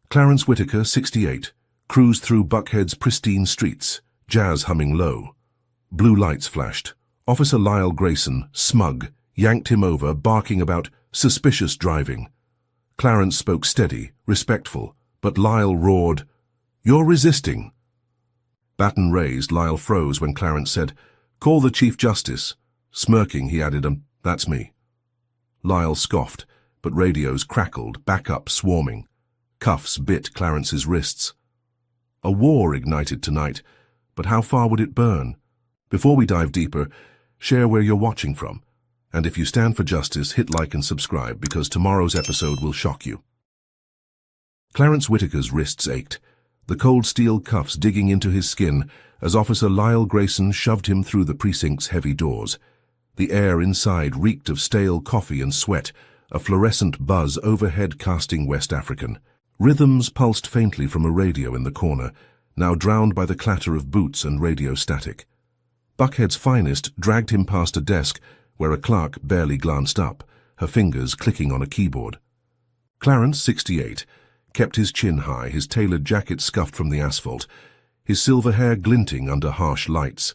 Clarence Whitaker, 68, cruised through Buckhead's pristine streets, jazz humming low. Blue lights flashed. Officer Lyle Grayson, smug, yanked him over, barking about suspicious driving. Clarence spoke steady, respectful, but Lyle roared, "You're resisting." Baton raised, Lyle froze when Clarence said, "Call the Chief Justice." Smirking, he added, "That's me." Lyle scoffed, but radios crackled, backup swarming. Cuffs bit Clarence's wrists. A war ignited tonight, but how far would it burn? Before we dive deeper, share where you're watching from. And if you stand for justice, hit like and subscribe, because tomorrow's episode will shock you. Clarence Whitaker's wrists ached, the cold steel cuffs digging into his skin as Officer Lyle Grayson shoved him through the precinct's heavy doors. The air inside reeked of stale coffee and sweat, a fluorescent buzz overhead casting West African. Rhythms pulsed faintly from a radio in the corner, now drowned by the clatter of boots and radio static. Buckhead's finest dragged him past a desk where a clerk barely glanced up, her fingers clicking on a keyboard. Clarence, 68, kept his chin high, his tailored jacket scuffed from the asphalt, his silver hair glinting under harsh lights.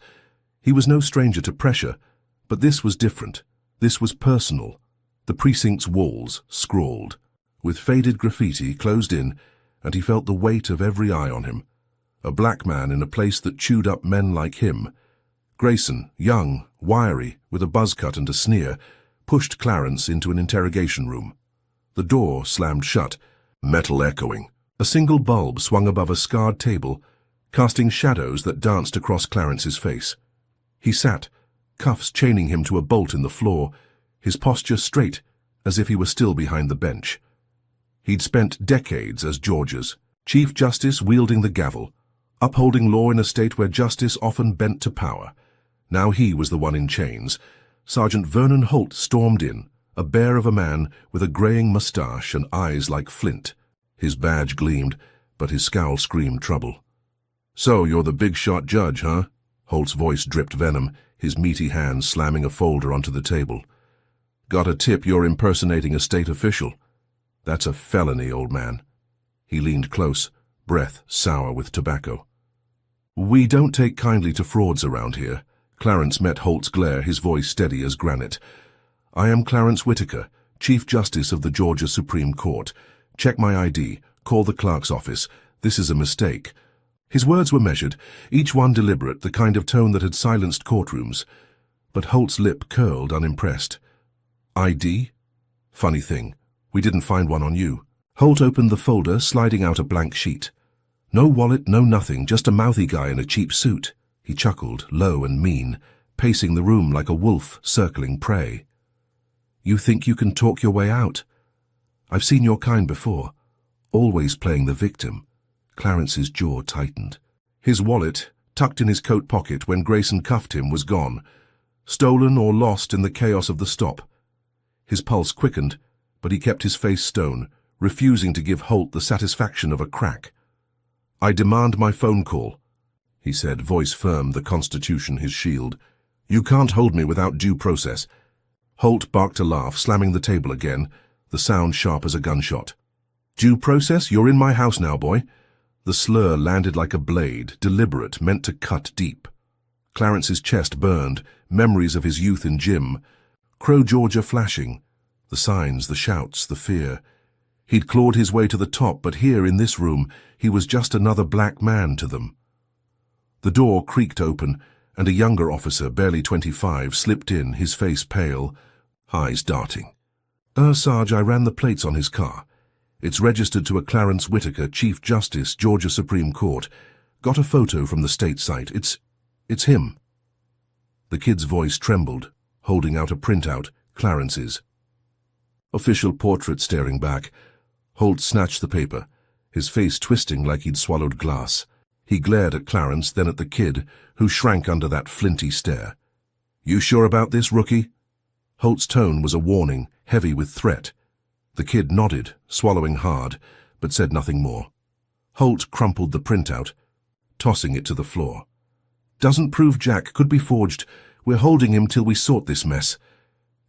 He was no stranger to pressure, but this was different. This was personal. The precinct's walls scrawled, with faded graffiti closed in, and he felt the weight of every eye on him. A black man in a place that chewed up men like him. Grayson, young, wiry, with a buzz cut and a sneer, pushed Clarence into an interrogation room. The door slammed shut, metal echoing. A single bulb swung above a scarred table, casting shadows that danced across Clarence's face. He sat, cuffs chaining him to a bolt in the floor, his posture straight, as if he were still behind the bench. He'd spent decades as Georgia's Chief Justice, wielding the gavel, upholding law in a state where justice often bent to power. Now he was the one in chains. Sergeant Vernon Holt stormed in, a bear of a man with a graying mustache and eyes like flint. His badge gleamed, but his scowl screamed trouble. "So you're the big-shot judge, huh?" Holt's voice dripped venom, his meaty hand slamming a folder onto the table. "Got a tip you're impersonating a state official. That's a felony, old man." He leaned close, breath sour with tobacco. "We don't take kindly to frauds around here." Clarence met Holt's glare, his voice steady as granite. "I am Clarence Whitaker, Chief Justice of the Georgia Supreme Court. Check my ID. Call the clerk's office. This is a mistake." His words were measured, each one deliberate, the kind of tone that had silenced courtrooms. But Holt's lip curled, unimpressed. "ID? Funny thing, we didn't find one on you." Holt opened the folder, sliding out a blank sheet. "No wallet, no nothing, just a mouthy guy in a cheap suit." He chuckled, low and mean, pacing the room like a wolf circling prey. "You think you can talk your way out? I've seen your kind before, always playing the victim." Clarence's jaw tightened. His wallet, tucked in his coat pocket when Grayson cuffed him, was gone, stolen or lost in the chaos of the stop. His pulse quickened, but he kept his face stone, refusing to give Holt the satisfaction of a crack. "I demand my phone call," he said, voice firm, the Constitution his shield. "You can't hold me without due process." Holt barked a laugh, slamming the table again, the sound sharp as a gunshot. "Due process? You're in my house now, boy." The slur landed like a blade, deliberate, meant to cut deep. Clarence's chest burned, memories of his youth in gym. Crow Georgia flashing. The signs, the shouts, the fear. He'd clawed his way to the top, but here in this room, he was just another black man to them. The door creaked open, and a younger officer, barely 25, slipped in, his face pale, eyes darting. Sarge, I ran the plates on his car. It's registered to a Clarence Whitaker, Chief Justice, Georgia Supreme Court. Got a photo from the state site. It's him." The kid's voice trembled, holding out a printout, Clarence's. Official portrait staring back. Holt snatched the paper, his face twisting like he'd swallowed glass. He glared at Clarence, then at the kid, who shrank under that flinty stare. "You sure about this, rookie?" Holt's tone was a warning, heavy with threat. The kid nodded, swallowing hard, but said nothing more. Holt crumpled the printout, tossing it to the floor. "Doesn't prove jack, could be forged. We're holding him till we sort this mess."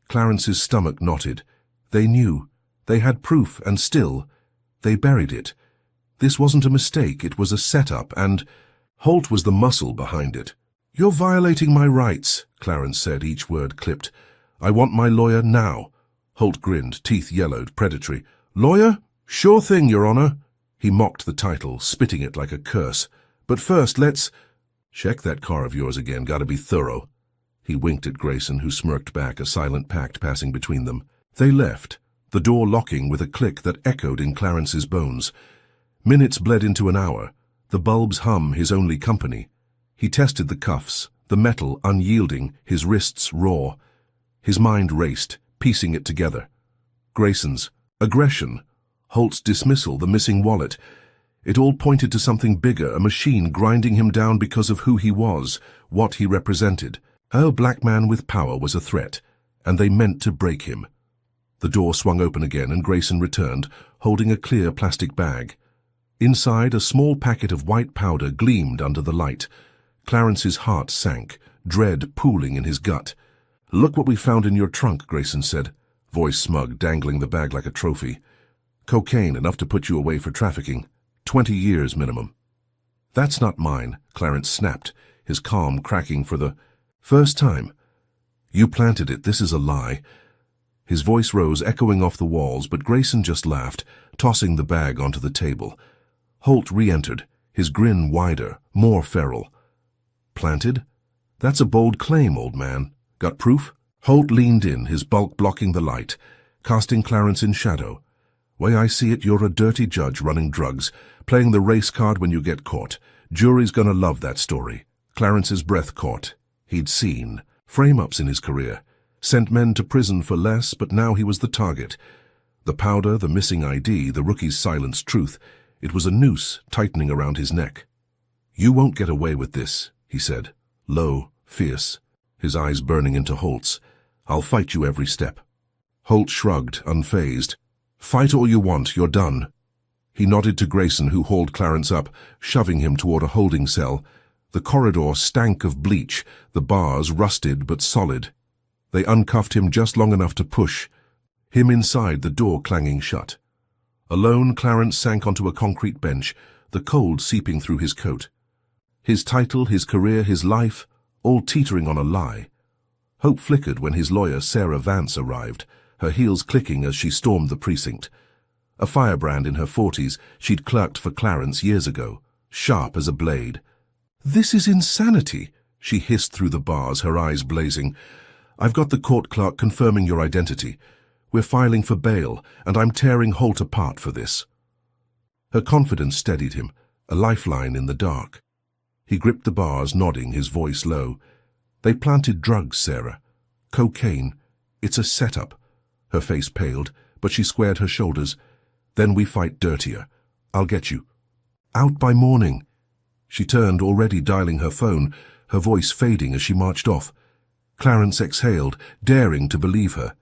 Clarence's stomach knotted. They knew. They had proof, and still, they buried it. This wasn't a mistake, it was a setup, and Holt was the muscle behind it. "You're violating my rights," Clarence said, each word clipped. "I want my lawyer now." Holt grinned, teeth yellowed, predatory. "Lawyer? Sure thing, Your Honor." He mocked the title, spitting it like a curse. "But first, let's—" "Check that car of yours again, gotta be thorough." He winked at Grayson, who smirked back, a silent pact passing between them. They left, the door locking with a click that echoed in Clarence's bones. Minutes bled into an hour, the bulb's hum his only company. He tested the cuffs, the metal unyielding, his wrists raw. His mind raced, piecing it together. Grayson's aggression, Holt's dismissal, the missing wallet. It all pointed to something bigger, a machine grinding him down because of who he was, what he represented. A black man with power was a threat, and they meant to break him. The door swung open again, and Grayson returned, holding a clear plastic bag. Inside, a small packet of white powder gleamed under the light. Clarence's heart sank, dread pooling in his gut. "Look what we found in your trunk," Grayson said, voice smug, dangling the bag like a trophy. "Cocaine, enough to put you away for trafficking. 20 years minimum." "That's not mine," Clarence snapped, his calm cracking for the first time. "You planted it, this is a lie." His voice rose, echoing off the walls, but Grayson just laughed, tossing the bag onto the table. Holt re-entered, his grin wider, more feral. "Planted? That's a bold claim, old man. Got proof?" Holt leaned in, his bulk blocking the light, casting Clarence in shadow. "Way I see it, you're a dirty judge running drugs, playing the race card when you get caught. Jury's gonna love that story." Clarence's breath caught. He'd seen frame-ups in his career, sent men to prison for less, but now he was the target. The powder, the missing ID, the rookie's silenced truth. It was a noose tightening around his neck. "You won't get away with this," he said, low, fierce, his eyes burning into Holt's. "I'll fight you every step." Holt shrugged, unfazed. "Fight all you want, you're done." He nodded to Grayson, who hauled Clarence up, shoving him toward a holding cell. The corridor stank of bleach, the bars rusted but solid. They uncuffed him just long enough to push him inside, the door clanging shut. Alone, Clarence sank onto a concrete bench, the cold seeping through his coat. His title, his career, his life, all teetering on a lie. Hope flickered when his lawyer, Sarah Vance, arrived, her heels clicking as she stormed the precinct. A firebrand in her 40s, she'd clerked for Clarence years ago, sharp as a blade. "This is insanity," she hissed through the bars, her eyes blazing. "I've got the court clerk confirming your identity. We're filing for bail, and I'm tearing Holt apart for this." Her confidence steadied him, a lifeline in the dark. He gripped the bars, nodding, his voice low. "They planted drugs, Sarah. Cocaine. It's a setup." Her face paled, but she squared her shoulders. "Then we fight dirtier. I'll get you. Out by morning." She turned, already dialing her phone, her voice fading as she marched off. Clarence exhaled, daring to believe her.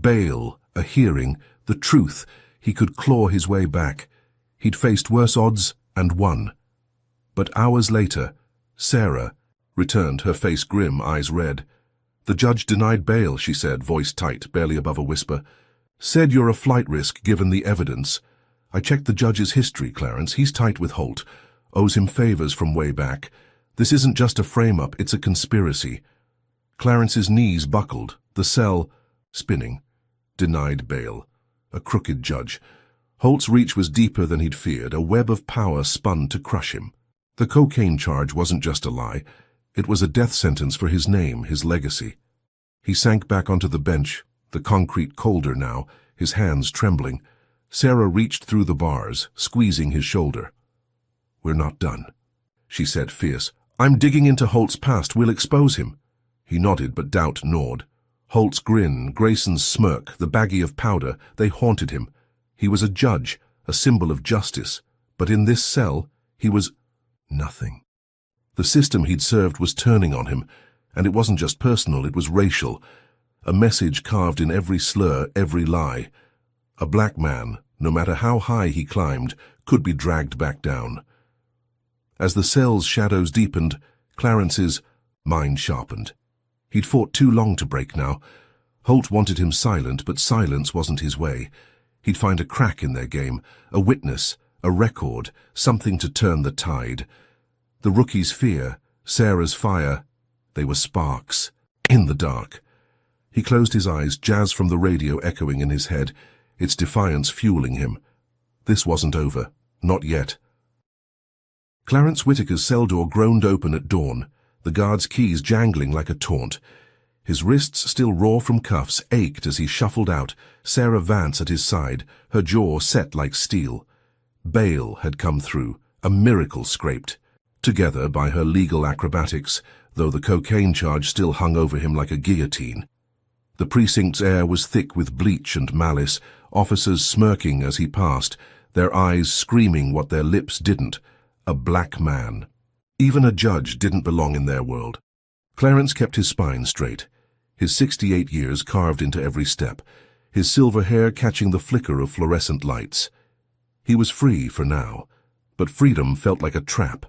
Bail, a hearing, the truth. He could claw his way back. He'd faced worse odds and won. But hours later, Sarah returned, her face grim, eyes red. "The judge denied bail," she said, voice tight, barely above a whisper. "Said you're a flight risk given the evidence. I checked the judge's history, Clarence. He's tight with Holt. Owes him favors from way back. This isn't just a frame-up, it's a conspiracy." Clarence's knees buckled, the cell spinning. Denied bail. A crooked judge. Holt's reach was deeper than he'd feared, a web of power spun to crush him. The cocaine charge wasn't just a lie. It was a death sentence for his name, his legacy. He sank back onto the bench, the concrete colder now, his hands trembling. Sarah reached through the bars, squeezing his shoulder. "We're not done," she said, fierce. "I'm digging into Holt's past. We'll expose him." He nodded, but doubt gnawed. Holt's grin, Grayson's smirk, the baggie of powder, they haunted him. He was a judge, a symbol of justice. But in this cell, he was nothing. The system he'd served was turning on him, and it wasn't just personal, it was racial. A message carved in every slur, every lie. A black man, no matter how high he climbed, could be dragged back down. As the cell's shadows deepened, Clarence's mind sharpened. He'd fought too long to break now. Holt wanted him silent, but silence wasn't his way. He'd find a crack in their game, a witness, A record, something to turn the tide. The rookie's fear, Sarah's fire, they were sparks. In the dark. He closed his eyes, jazz from the radio echoing in his head, its defiance fueling him. This wasn't over. Not yet. Clarence Whitaker's cell door groaned open at dawn, the guard's keys jangling like a taunt. His wrists, still raw from cuffs, ached as he shuffled out, Sarah Vance at his side, her jaw set like steel. Bail had come through, a miracle scraped. Together by her legal acrobatics, though the cocaine charge still hung over him like a guillotine. The precinct's air was thick with bleach and malice, officers smirking as he passed, their eyes screaming what their lips didn't. A black man. Even a judge didn't belong in their world. Clarence kept his spine straight, his 68 years carved into every step, his silver hair catching the flicker of fluorescent lights. He was free for now, but freedom felt like a trap.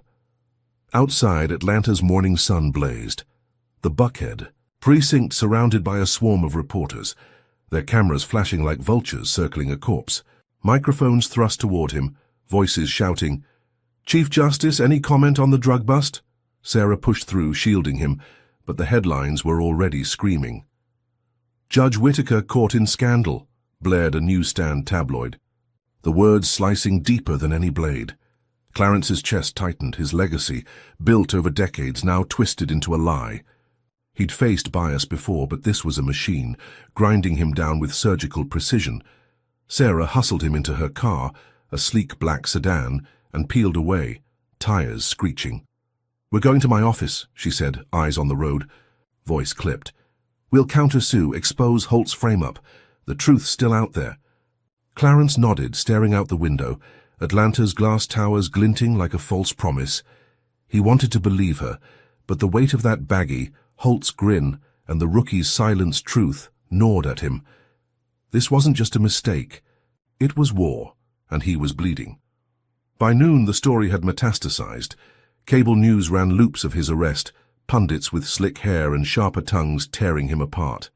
Outside, Atlanta's morning sun blazed. The Buckhead, precinct surrounded by a swarm of reporters, their cameras flashing like vultures circling a corpse, microphones thrust toward him, voices shouting, "Chief Justice, any comment on the drug bust?" Sarah pushed through, shielding him, but the headlines were already screaming. "Judge Whitaker caught in scandal," blared a newsstand tabloid, the words slicing deeper than any blade. Clarence's chest tightened, his legacy, built over decades, now twisted into a lie. He'd faced bias before, but this was a machine, grinding him down with surgical precision. Sarah hustled him into her car, a sleek black sedan, and peeled away, tires screeching. "We're going to my office," she said, eyes on the road. Voice clipped. "We'll counter-sue, expose Holt's frame-up. The truth's still out there." Clarence nodded, staring out the window, Atlanta's glass towers glinting like a false promise. He wanted to believe her, but the weight of that baggie, Holt's grin, and the rookie's silenced truth gnawed at him. This wasn't just a mistake. It was war, and he was bleeding. By noon, the story had metastasized. Cable news ran loops of his arrest, pundits with slick hair and sharper tongues tearing him apart.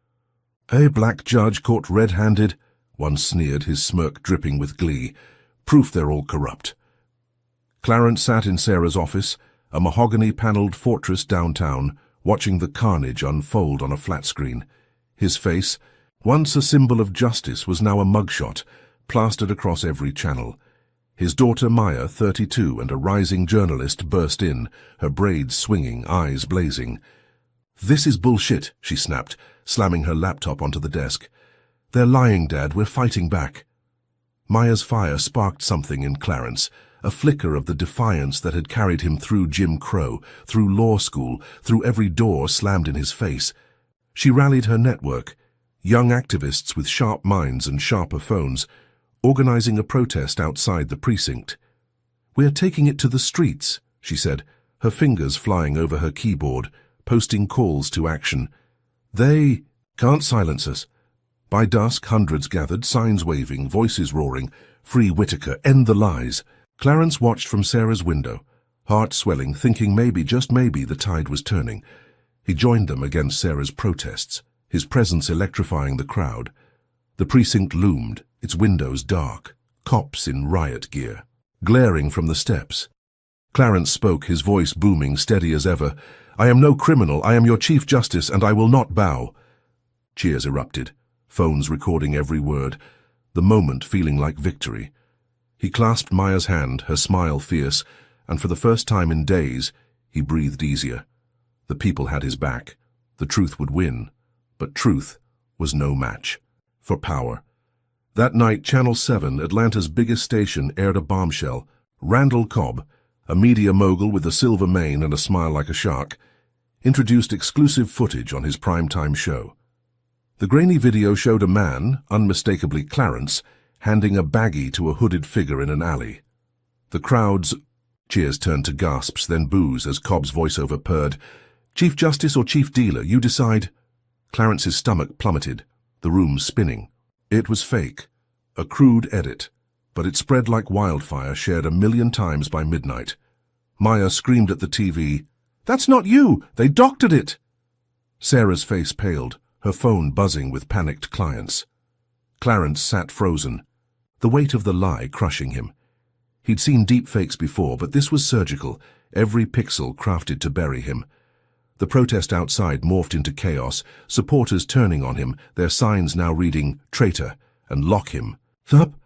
"A black judge caught red-handed," one sneered, his smirk dripping with glee. "Proof they're all corrupt." Clarence sat in Sarah's office, a mahogany-paneled fortress downtown, watching the carnage unfold on a flat screen. His face, once a symbol of justice, was now a mugshot, plastered across every channel. His daughter Maya, 32 and a rising journalist, burst in, her braids swinging, eyes blazing. "This is bullshit," she snapped, slamming her laptop onto the desk. "They're lying, Dad. We're fighting back." Maya's fire sparked something in Clarence, a flicker of the defiance that had carried him through Jim Crow, through law school, through every door slammed in his face. She rallied her network, young activists with sharp minds and sharper phones, organizing a protest outside the precinct. "We're taking it to the streets," she said, her fingers flying over her keyboard, posting calls to action. "They can't silence us." By dusk, hundreds gathered, signs waving, voices roaring, "Free Whitaker, end the lies." Clarence watched from Sarah's window, heart swelling, thinking maybe, just maybe, the tide was turning. He joined them against Sarah's protests, his presence electrifying the crowd. The precinct loomed, its windows dark, cops in riot gear, glaring from the steps. Clarence spoke, his voice booming, steady as ever. "I am no criminal, I am your Chief Justice, and I will not bow." Cheers erupted, phones recording every word, the moment feeling like victory. He clasped Maya's hand, her smile fierce, and for the first time in days, he breathed easier. The people had his back. The truth would win, but truth was no match for power. That night, Channel 7, Atlanta's biggest station, aired a bombshell. Randall Cobb, a media mogul with a silver mane and a smile like a shark, introduced exclusive footage on his primetime show. The grainy video showed a man, unmistakably Clarence, handing a baggie to a hooded figure in an alley. The crowd's cheers turned to gasps, then boos as Cobb's voiceover purred, "Chief Justice or Chief Dealer, you decide." Clarence's stomach plummeted, the room spinning. It was fake, a crude edit, but it spread like wildfire, shared 1,000,000 times by midnight. Maya screamed at the TV, "That's not you! They doctored it!" Sarah's face paled, her phone buzzing with panicked clients. Clarence sat frozen, the weight of the lie crushing him. He'd seen deepfakes before, but this was surgical, every pixel crafted to bury him. The protest outside morphed into chaos, supporters turning on him, their signs now reading, "Traitor," and "Lock him." Thump!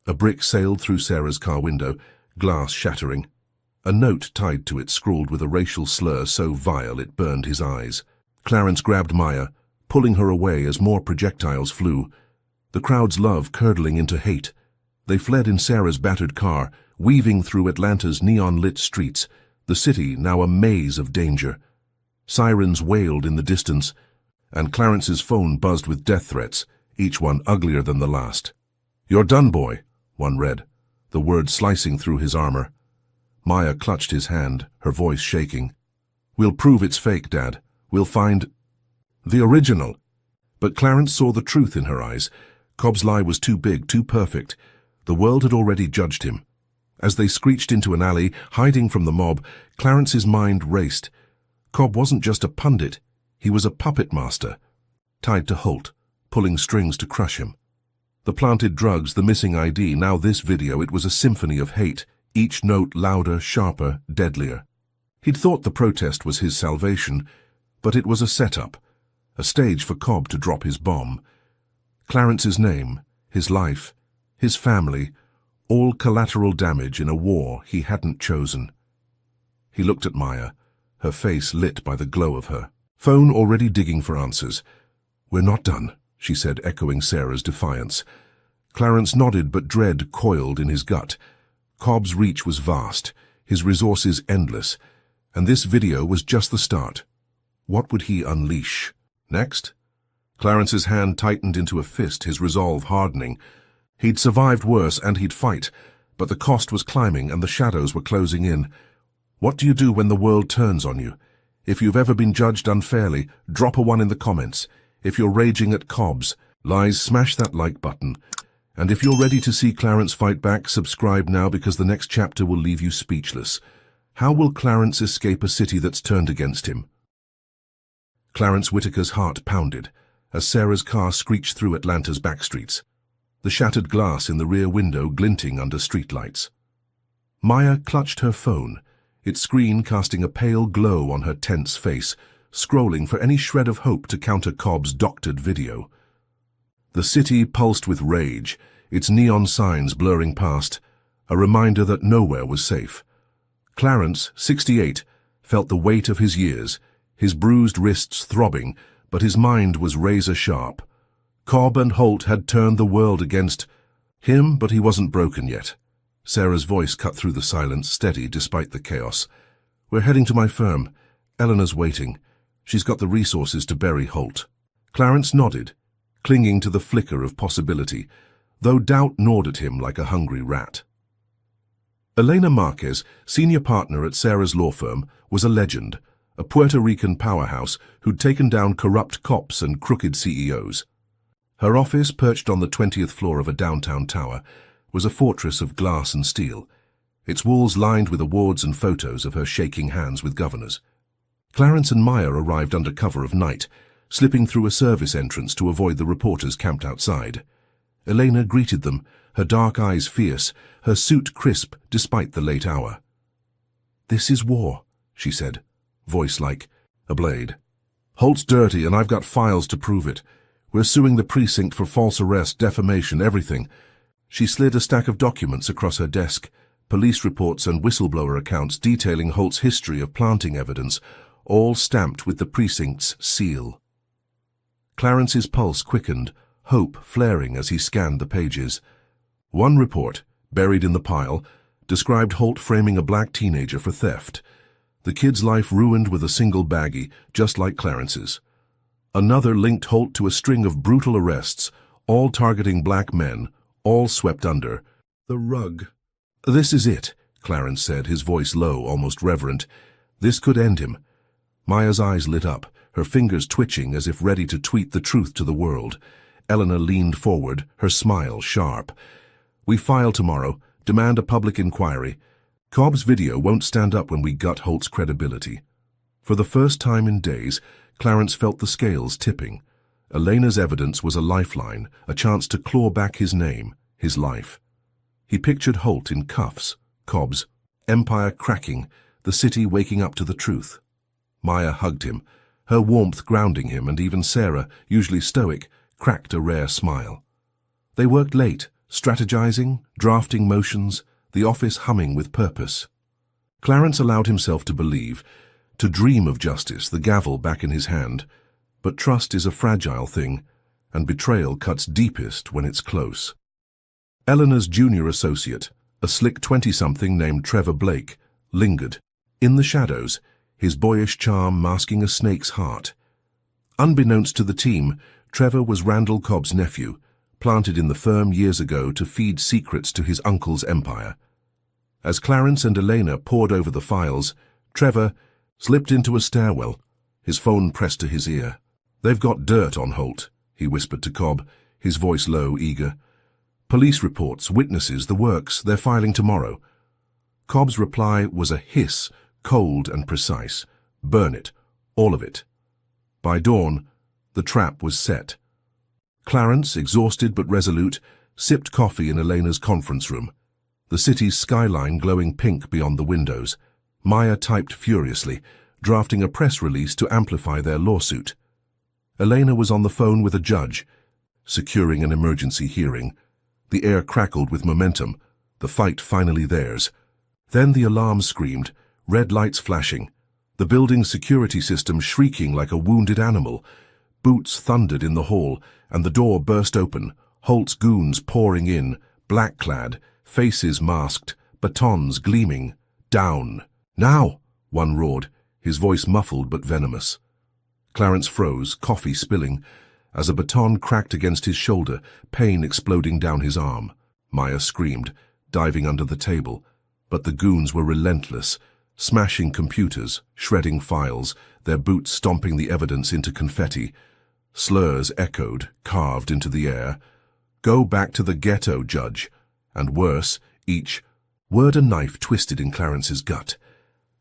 A brick sailed through Sarah's car window, glass shattering. A note tied to it scrawled with a racial slur so vile it burned his eyes. Clarence grabbed Maya, pulling her away as more projectiles flew. The crowd's love curdling into hate. They fled in Sarah's battered car, weaving through Atlanta's neon-lit streets, the city now a maze of danger. Sirens wailed in the distance, and Clarence's phone buzzed with death threats, each one uglier than the last. "You're done, boy," one read, the words slicing through his armor. Maya clutched his hand, her voice shaking. "We'll prove it's fake, Dad. We'll find the original." But Clarence saw the truth in her eyes. Cobb's lie was too big, too perfect. The world had already judged him. As they screeched into an alley, hiding from the mob, Clarence's mind raced. Cobb wasn't just a pundit, he was a puppet master, tied to Holt, pulling strings to crush him. The planted drugs, the missing ID, now this video, it was a symphony of hate, each note louder, sharper, deadlier. He'd thought the protest was his salvation, but it was a setup, a stage for Cobb to drop his bomb. Clarence's name, his life, his family, all collateral damage in a war he hadn't chosen. He looked at Maya, her face lit by the glow of her phone already digging for answers. "We're not done," she said, echoing Sarah's defiance. Clarence nodded, but dread coiled in his gut. Cobb's reach was vast, his resources endless, and this video was just the start. What would he unleash next? Clarence's hand tightened into a fist, his resolve hardening. He'd survived worse, and he'd fight, but the cost was climbing and the shadows were closing in. What do you do when the world turns on you? If you've ever been judged unfairly, drop a 1 in the comments. If you're raging at Cobb's lies, smash that like button. And if you're ready to see Clarence fight back, subscribe now, because the next chapter will leave you speechless. How will Clarence escape a city that's turned against him? Clarence Whitaker's heart pounded as Sarah's car screeched through Atlanta's backstreets, the shattered glass in the rear window glinting under streetlights. Maya clutched her phone, its screen casting a pale glow on her tense face, scrolling for any shred of hope to counter Cobb's doctored video. The city pulsed with rage, its neon signs blurring past, a reminder that nowhere was safe. Clarence, 68, felt the weight of his years, his bruised wrists throbbing, but his mind was razor-sharp. Cobb and Holt had turned the world against him, but he wasn't broken yet. Sarah's voice cut through the silence, steady despite the chaos. "We're heading to my firm. Eleanor's waiting. She's got the resources to bury Holt." Clarence nodded, clinging to the flicker of possibility, though doubt gnawed at him like a hungry rat. Elena Marquez, senior partner at Sarah's law firm, was a legend, a Puerto Rican powerhouse who'd taken down corrupt cops and crooked CEOs. Her office, perched on the 20th floor of a downtown tower, was a fortress of glass and steel, its walls lined with awards and photos of her shaking hands with governors. Clarence and Maya arrived under cover of night, slipping through a service entrance to avoid the reporters camped outside. Elena greeted them, her dark eyes fierce, her suit crisp despite the late hour. "This is war," she said, voice like a blade. "Holt's dirty, and I've got files to prove it. We're suing the precinct for false arrest, defamation, everything." She slid a stack of documents across her desk, police reports and whistleblower accounts detailing Holt's history of planting evidence, all stamped with the precinct's seal. Clarence's pulse quickened, hope flaring as he scanned the pages. One report, buried in the pile, described Holt framing a black teenager for theft. The kid's life ruined with a single baggie, just like Clarence's. Another linked Holt to a string of brutal arrests, all targeting black men, all swept under the rug. "This is it," Clarence said, his voice low, almost reverent. "This could end him." Maya's eyes lit up, her fingers twitching as if ready to tweet the truth to the world. Eleanor leaned forward, her smile sharp. "We file tomorrow, demand a public inquiry. Cobb's video won't stand up when we gut Holt's credibility." For the first time in days, Clarence felt the scales tipping. Elena's evidence was a lifeline, a chance to claw back his name, his life. He pictured Holt in cuffs, Cobbs, empire cracking, the city waking up to the truth. Maya hugged him, her warmth grounding him, and even Sarah, usually stoic, cracked a rare smile. They worked late, strategizing, drafting motions, the office humming with purpose. Clarence allowed himself to believe, to dream of justice, the gavel back in his hand, but trust is a fragile thing, and betrayal cuts deepest when it's close. Eleanor's junior associate, a slick 20-something named Trevor Blake, lingered, in the shadows, his boyish charm masking a snake's heart. Unbeknownst to the team, Trevor was Randall Cobb's nephew, planted in the firm years ago to feed secrets to his uncle's empire. As Clarence and Elena pored over the files, Trevor slipped into a stairwell, his phone pressed to his ear. "They've got dirt on Holt," he whispered to Cobb, his voice low, eager. "Police reports, witnesses, the works, they're filing tomorrow." Cobb's reply was a hiss, cold and precise. "Burn it, all of it." By dawn, the trap was set. Clarence, exhausted but resolute, sipped coffee in Elena's conference room, the city's skyline glowing pink beyond the windows. Maya typed furiously, drafting a press release to amplify their lawsuit. Elena was on the phone with a judge, securing an emergency hearing. The air crackled with momentum, the fight finally theirs. Then the alarm screamed, red lights flashing, the building's security system shrieking like a wounded animal. Boots thundered in the hall, and the door burst open, Holt's goons pouring in, black-clad, faces masked, batons gleaming. "Down! Now!" one roared, his voice muffled but venomous. Clarence froze, coffee spilling, as a baton cracked against his shoulder, pain exploding down his arm. Maya screamed, diving under the table, but the goons were relentless, smashing computers, shredding files, their boots stomping the evidence into confetti. Slurs echoed, carved into the air. "Go back to the ghetto, Judge." And worse, each word a knife twisted in Clarence's gut.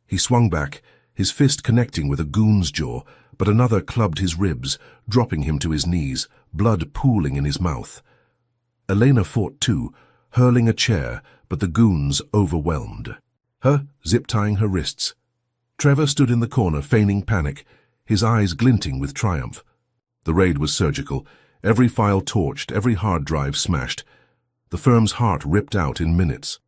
He swung back, his fist connecting with a goon's jaw, but another clubbed his ribs, dropping him to his knees, blood pooling in his mouth. Elena fought too, hurling a chair, but the goons overwhelmed her, zip-tying her wrists. Trevor stood in the corner, feigning panic, his eyes glinting with triumph. The raid was surgical, every file torched, every hard drive smashed. The firm's heart ripped out in minutes.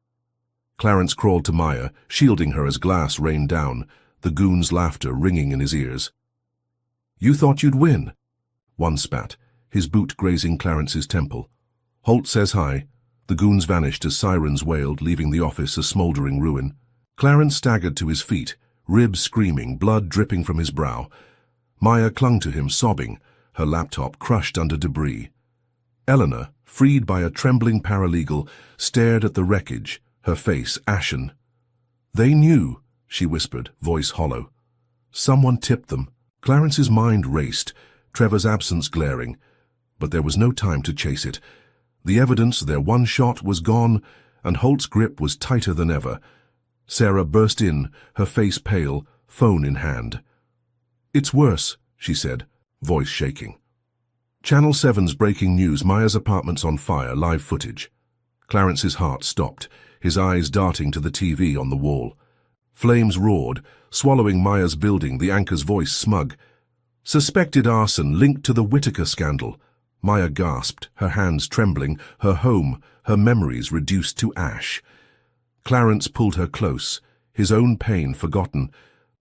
Clarence crawled to Maya, shielding her as glass rained down, the goon's laughter ringing in his ears. "You thought you'd win?" One spat, his boot grazing Clarence's temple. "Holt says hi." The goons vanished as sirens wailed, leaving the office a smoldering ruin. Clarence staggered to his feet, ribs screaming, blood dripping from his brow. Maya clung to him, sobbing, her laptop crushed under debris. Eleanor, freed by a trembling paralegal, stared at the wreckage, her face ashen. "They knew," she whispered, voice hollow. "Someone tipped them." Clarence's mind raced, Trevor's absence glaring, but there was no time to chase it. The evidence, their one shot, was gone, and Holt's grip was tighter than ever. Sarah burst in, her face pale, phone in hand. "It's worse," she said, voice shaking. Channel 7's breaking news, Maya's apartment's on fire, live footage. Clarence's heart stopped, his eyes darting to the TV on the wall. Flames roared, swallowing Maya's building, the anchor's voice smug. "Suspected arson linked to the Whitaker scandal." Maya gasped, her hands trembling, her home, her memories reduced to ash. Clarence pulled her close, his own pain forgotten,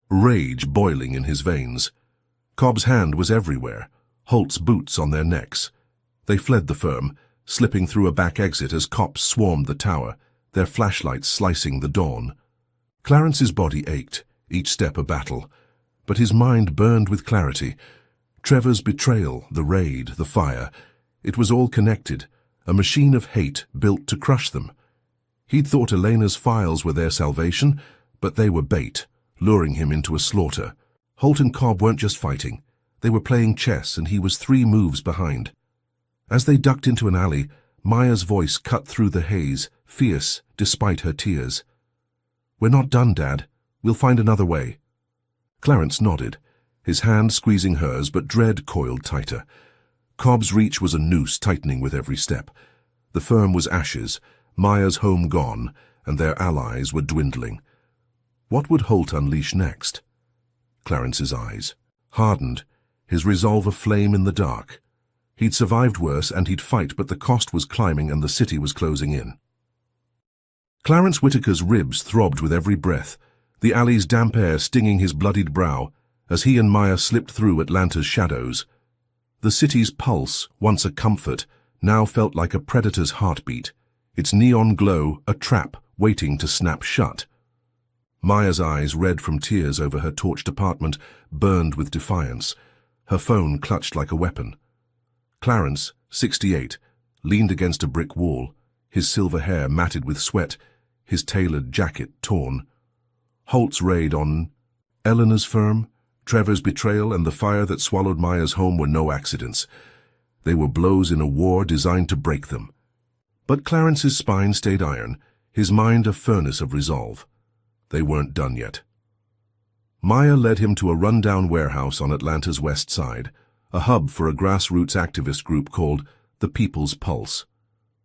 rage boiling in his veins. Cobb's hand was everywhere, Holt's boots on their necks. They fled the firm, slipping through a back exit as cops swarmed the tower, their flashlights slicing the dawn. Clarence's body ached, each step a battle, but his mind burned with clarity. Trevor's betrayal, the raid, the fire, it was all connected, a machine of hate built to crush them. He'd thought Elena's files were their salvation, but they were bait, luring him into a slaughter. Holt and Cobb weren't just fighting. They were playing chess, and he was 3 moves behind. As they ducked into an alley, Maya's voice cut through the haze, fierce despite her tears. "We're not done, Dad. We'll find another way." Clarence nodded, his hand squeezing hers, but dread coiled tighter. Cobb's reach was a noose tightening with every step. The firm was ashes, Maya's home gone, and their allies were dwindling. What would Holt unleash next? Clarence's eyes hardened, his resolve aflame in the dark. He'd survived worse, and he'd fight, but the cost was climbing and the city was closing in. Clarence Whitaker's ribs throbbed with every breath, the alley's damp air stinging his bloodied brow as he and Maya slipped through Atlanta's shadows. The city's pulse, once a comfort, now felt like a predator's heartbeat, its neon glow a trap waiting to snap shut. Maya's eyes, red from tears over her torched apartment, burned with defiance, her phone clutched like a weapon. Clarence, 68, leaned against a brick wall, his silver hair matted with sweat, his tailored jacket torn. Holt's raid on Eleanor's firm, Trevor's betrayal, and the fire that swallowed Maya's home were no accidents. They were blows in a war designed to break them. But Clarence's spine stayed iron, his mind a furnace of resolve. They weren't done yet. Maya led him to a rundown warehouse on Atlanta's west side, a hub for a grassroots activist group called the People's Pulse.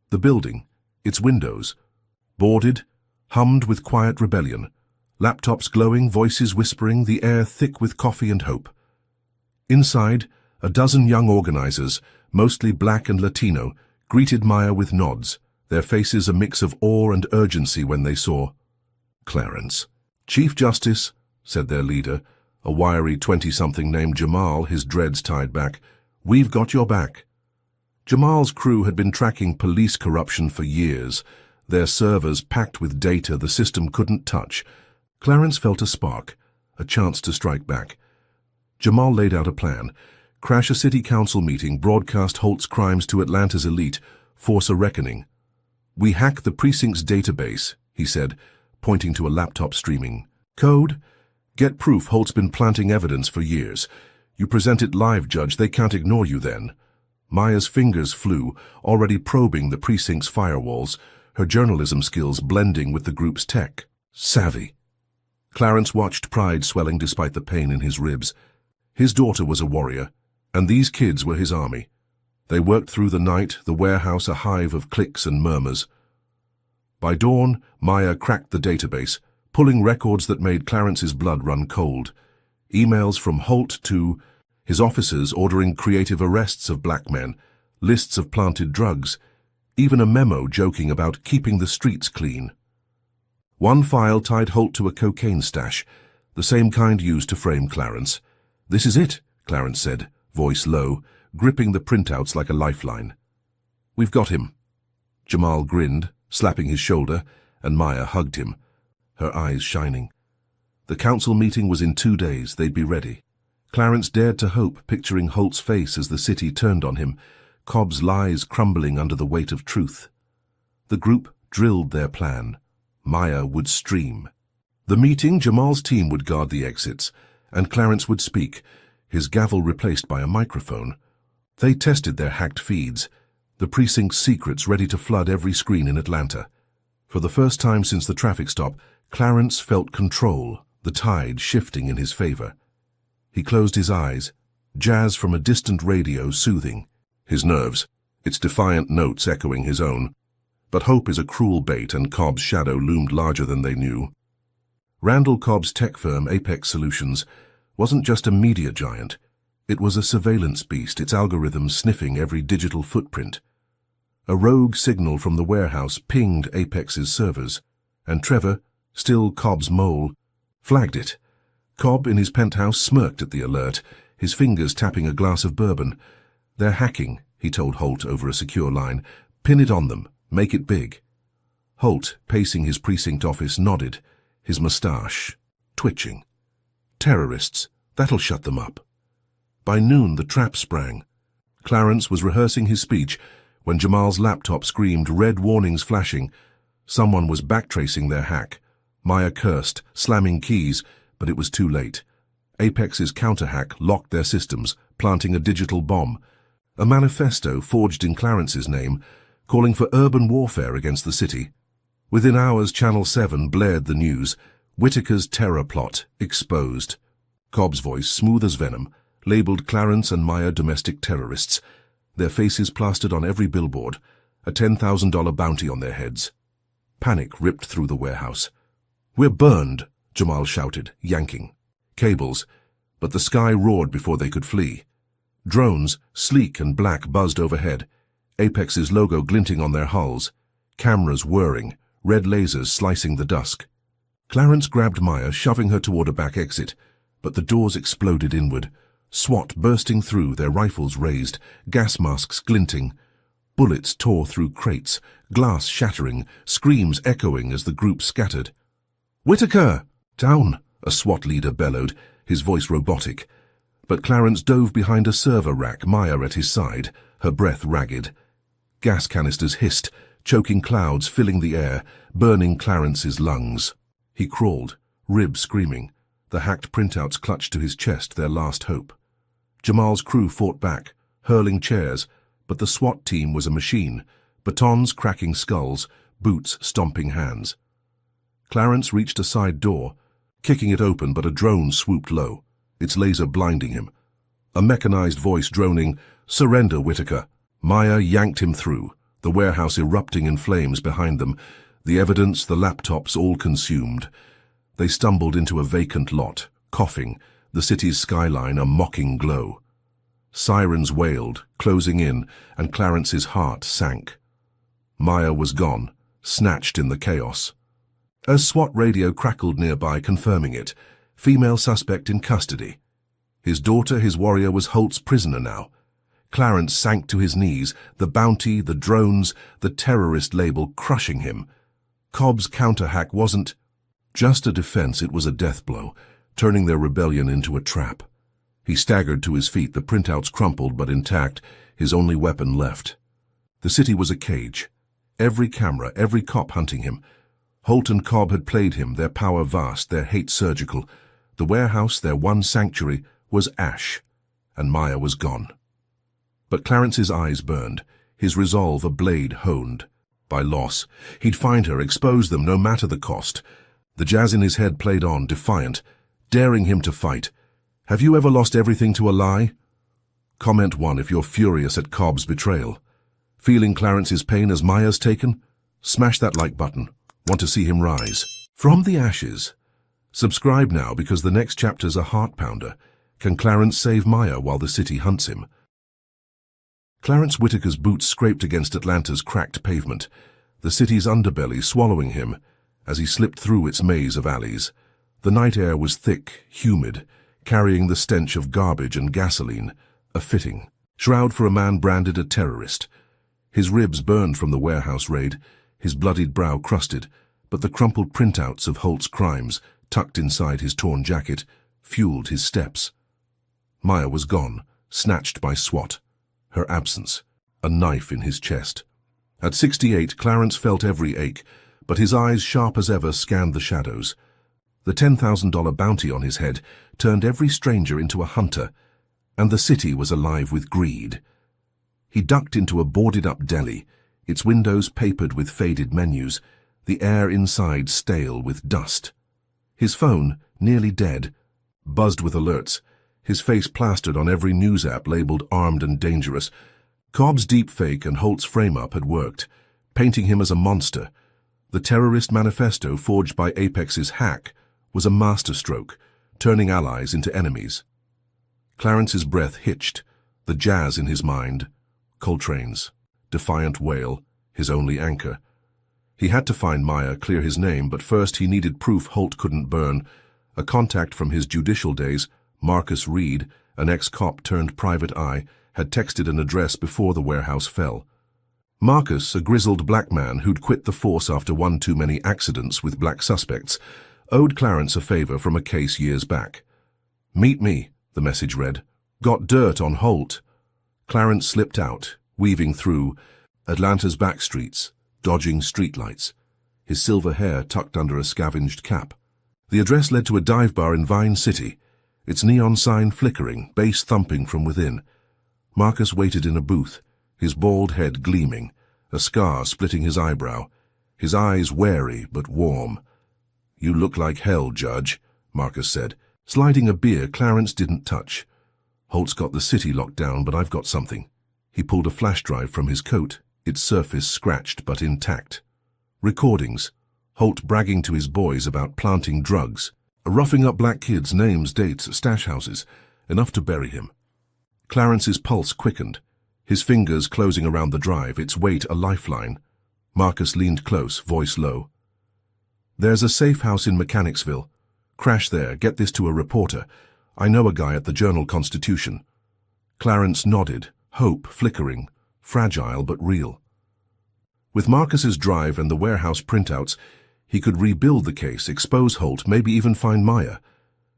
The building, its windows, boarded, hummed with quiet rebellion, laptops glowing, voices whispering, the air thick with coffee and hope. Inside, a dozen young organizers, mostly black and Latino, greeted Maya with nods, their faces a mix of awe and urgency when they saw Clarence. "Chief Justice," said their leader, a wiry 20-something named Jamal, his dreads tied back, "we've got your back." Jamal's crew had been tracking police corruption for years, their servers packed with data the system couldn't touch. Clarence felt a spark, a chance to strike back. Jamal laid out a plan: crash a city council meeting, broadcast Holt's crimes to Atlanta's elite, force a reckoning. "We hack the precinct's database," he said, pointing to a laptop streaming code. "Get proof Holt's been planting evidence for years. You present it live, Judge, they can't ignore you then." Maya's fingers flew, already probing the precinct's firewalls, her journalism skills blending with the group's tech savvy. Clarence watched, pride swelling despite the pain in his ribs. His daughter was a warrior, and these kids were his army. They worked through the night, the warehouse a hive of clicks and murmurs. By dawn, Maya cracked the database, pulling records that made Clarence's blood run cold. Emails from Holt to his officers ordering creative arrests of black men, lists of planted drugs, even a memo joking about keeping the streets clean. One file tied Holt to a cocaine stash, the same kind used to frame Clarence. "This is it," Clarence said, voice low, gripping the printouts like a lifeline. "We've got him." Jamal grinned, slapping his shoulder, and Maya hugged him, her eyes shining. The council meeting was in 2 days, they'd be ready. Clarence dared to hope, picturing Holt's face as the city turned on him, Cobb's lies crumbling under the weight of truth. The group drilled their plan. Maya would stream. The meeting, Jamal's team would guard the exits, and Clarence would speak, his gavel replaced by a microphone. They tested their hacked feeds, the precinct's secrets ready to flood every screen in Atlanta. For the first time since the traffic stop, Clarence felt control, the tide shifting in his favor. He closed his eyes, jazz from a distant radio soothing his nerves, its defiant notes echoing his own. But hope is a cruel bait, and Cobb's shadow loomed larger than they knew. Randall Cobb's tech firm, Apex Solutions, wasn't just a media giant. It was a surveillance beast, its algorithms sniffing every digital footprint. A rogue signal from the warehouse pinged Apex's servers, and Trevor, still Cobb's mole, flagged it. Cobb, in his penthouse, smirked at the alert, his fingers tapping a glass of bourbon. "They're hacking," he told Holt over a secure line. "Pin it on them. Make it big." Holt, pacing his precinct office, nodded, his mustache twitching. "Terrorists. That'll shut them up." By noon, the trap sprang. Clarence was rehearsing his speech when Jamal's laptop screamed, red warnings flashing. Someone was backtracing their hack. Maya cursed, slamming keys, but it was too late. Apex's counter-hack locked their systems, planting a digital bomb. A manifesto forged in Clarence's name, calling for urban warfare against the city. Within hours, Channel 7 blared the news. Whitaker's terror plot exposed. Cobb's voice, smooth as venom, labeled Clarence and Maya domestic terrorists, their faces plastered on every billboard, a $10,000 bounty on their heads. Panic ripped through the warehouse. "We're burned," Jamal shouted, yanking. Cables, but the sky roared before they could flee. Drones, sleek and black, buzzed overhead, Apex's logo glinting on their hulls, cameras whirring, red lasers slicing the dusk. Clarence grabbed Maya, shoving her toward a back exit, but the doors exploded inward, SWAT bursting through, their rifles raised, gas masks glinting. Bullets tore through crates, glass shattering, screams echoing as the group scattered. "Whitaker! Down!" a SWAT leader bellowed, his voice robotic. But Clarence dove behind a server rack, Maya at his side, her breath ragged. Gas canisters hissed, choking clouds filling the air, burning Clarence's lungs. He crawled, ribs screaming. The hacked printouts clutched to his chest, their last hope. Jamal's crew fought back, hurling chairs, but the SWAT team was a machine, batons cracking skulls, boots stomping hands. Clarence reached a side door, kicking it open, but a drone swooped low, its laser blinding him. A mechanized voice droning, "Surrender, Whitaker." Maya yanked him through, the warehouse erupting in flames behind them, the evidence, the laptops, all consumed. They stumbled into a vacant lot, coughing, the city's skyline a mocking glow. Sirens wailed, closing in, and Clarence's heart sank. Maya was gone, snatched in the chaos. A SWAT radio crackled nearby, confirming it. Female suspect in custody. His daughter, his warrior, was Holt's prisoner now. Clarence sank to his knees, the bounty, the drones, the terrorist label crushing him. Cobb's counter-hack wasn't just a defense, it was a death blow, turning their rebellion into a trap. He staggered to his feet, the printouts crumpled but intact, his only weapon left. The city was a cage. Every camera, every cop hunting him. Holt and Cobb had played him, their power vast, their hate surgical. The warehouse, their one sanctuary, was ash, and Maya was gone. But Clarence's eyes burned, his resolve a blade honed. By loss, he'd find her, expose them, no matter the cost. The jazz in his head played on, defiant, daring him to fight. Have you ever lost everything to a lie? Comment 1 if you're furious at Cobb's betrayal. Feeling Clarence's pain as Maya's taken? Smash that like button. Want to see him rise from the ashes? Subscribe now, because the next chapter's a heart-pounder. Can Clarence save Maya while the city hunts him? Clarence Whitaker's boots scraped against Atlanta's cracked pavement, the city's underbelly swallowing him as he slipped through its maze of alleys. The night air was thick, humid, carrying the stench of garbage and gasoline, a fitting shroud for a man branded a terrorist. His ribs burned from the warehouse raid, his bloodied brow crusted, but the crumpled printouts of Holt's crimes, tucked inside his torn jacket, fueled his steps. Maya was gone, snatched by SWAT. Her absence, a knife in his chest. At 68, Clarence felt every ache, but his eyes, sharp as ever, scanned the shadows. The $10,000 bounty on his head turned every stranger into a hunter, and the city was alive with greed. He ducked into a boarded-up deli, its windows papered with faded menus, the air inside stale with dust. His phone, nearly dead, buzzed with alerts, his face plastered on every news app labeled armed and dangerous. Cobb's deepfake and Holt's frame-up had worked, painting him as a monster. The terrorist manifesto forged by Apex's hack was a masterstroke, turning allies into enemies. Clarence's breath hitched, the jazz in his mind. Coltrane's defiant wail, his only anchor. He had to find Maya, clear his name, but first he needed proof Holt couldn't burn. A contact from his judicial days, Marcus Reed, an ex-cop turned private eye, had texted an address before the warehouse fell. Marcus, a grizzled black man who'd quit the force after one too many accidents with black suspects, owed Clarence a favor from a case years back. "Meet me," the message read. "Got dirt on Holt." Clarence slipped out, weaving through Atlanta's back streets, dodging streetlights, his silver hair tucked under a scavenged cap. The address led to a dive bar in Vine City, its neon sign flickering, bass thumping from within. Marcus waited in a booth, his bald head gleaming, a scar splitting his eyebrow, his eyes wary but warm. "You look like hell, Judge," Marcus said, sliding a beer Clarence didn't touch. "Holt's got the city locked down, but I've got something." He pulled a flash drive from his coat, its surface scratched but intact. Recordings. Holt bragging to his boys about planting drugs. Roughing up black kids, names, dates, stash houses. Enough to bury him. Clarence's pulse quickened, his fingers closing around the drive, its weight a lifeline. Marcus leaned close, voice low. "There's a safe house in Mechanicsville. Crash there, get this to a reporter. I know a guy at the Journal-Constitution." Clarence nodded, hope flickering, fragile but real. With Marcus's drive and the warehouse printouts, he could rebuild the case, expose Holt, maybe even find Maya.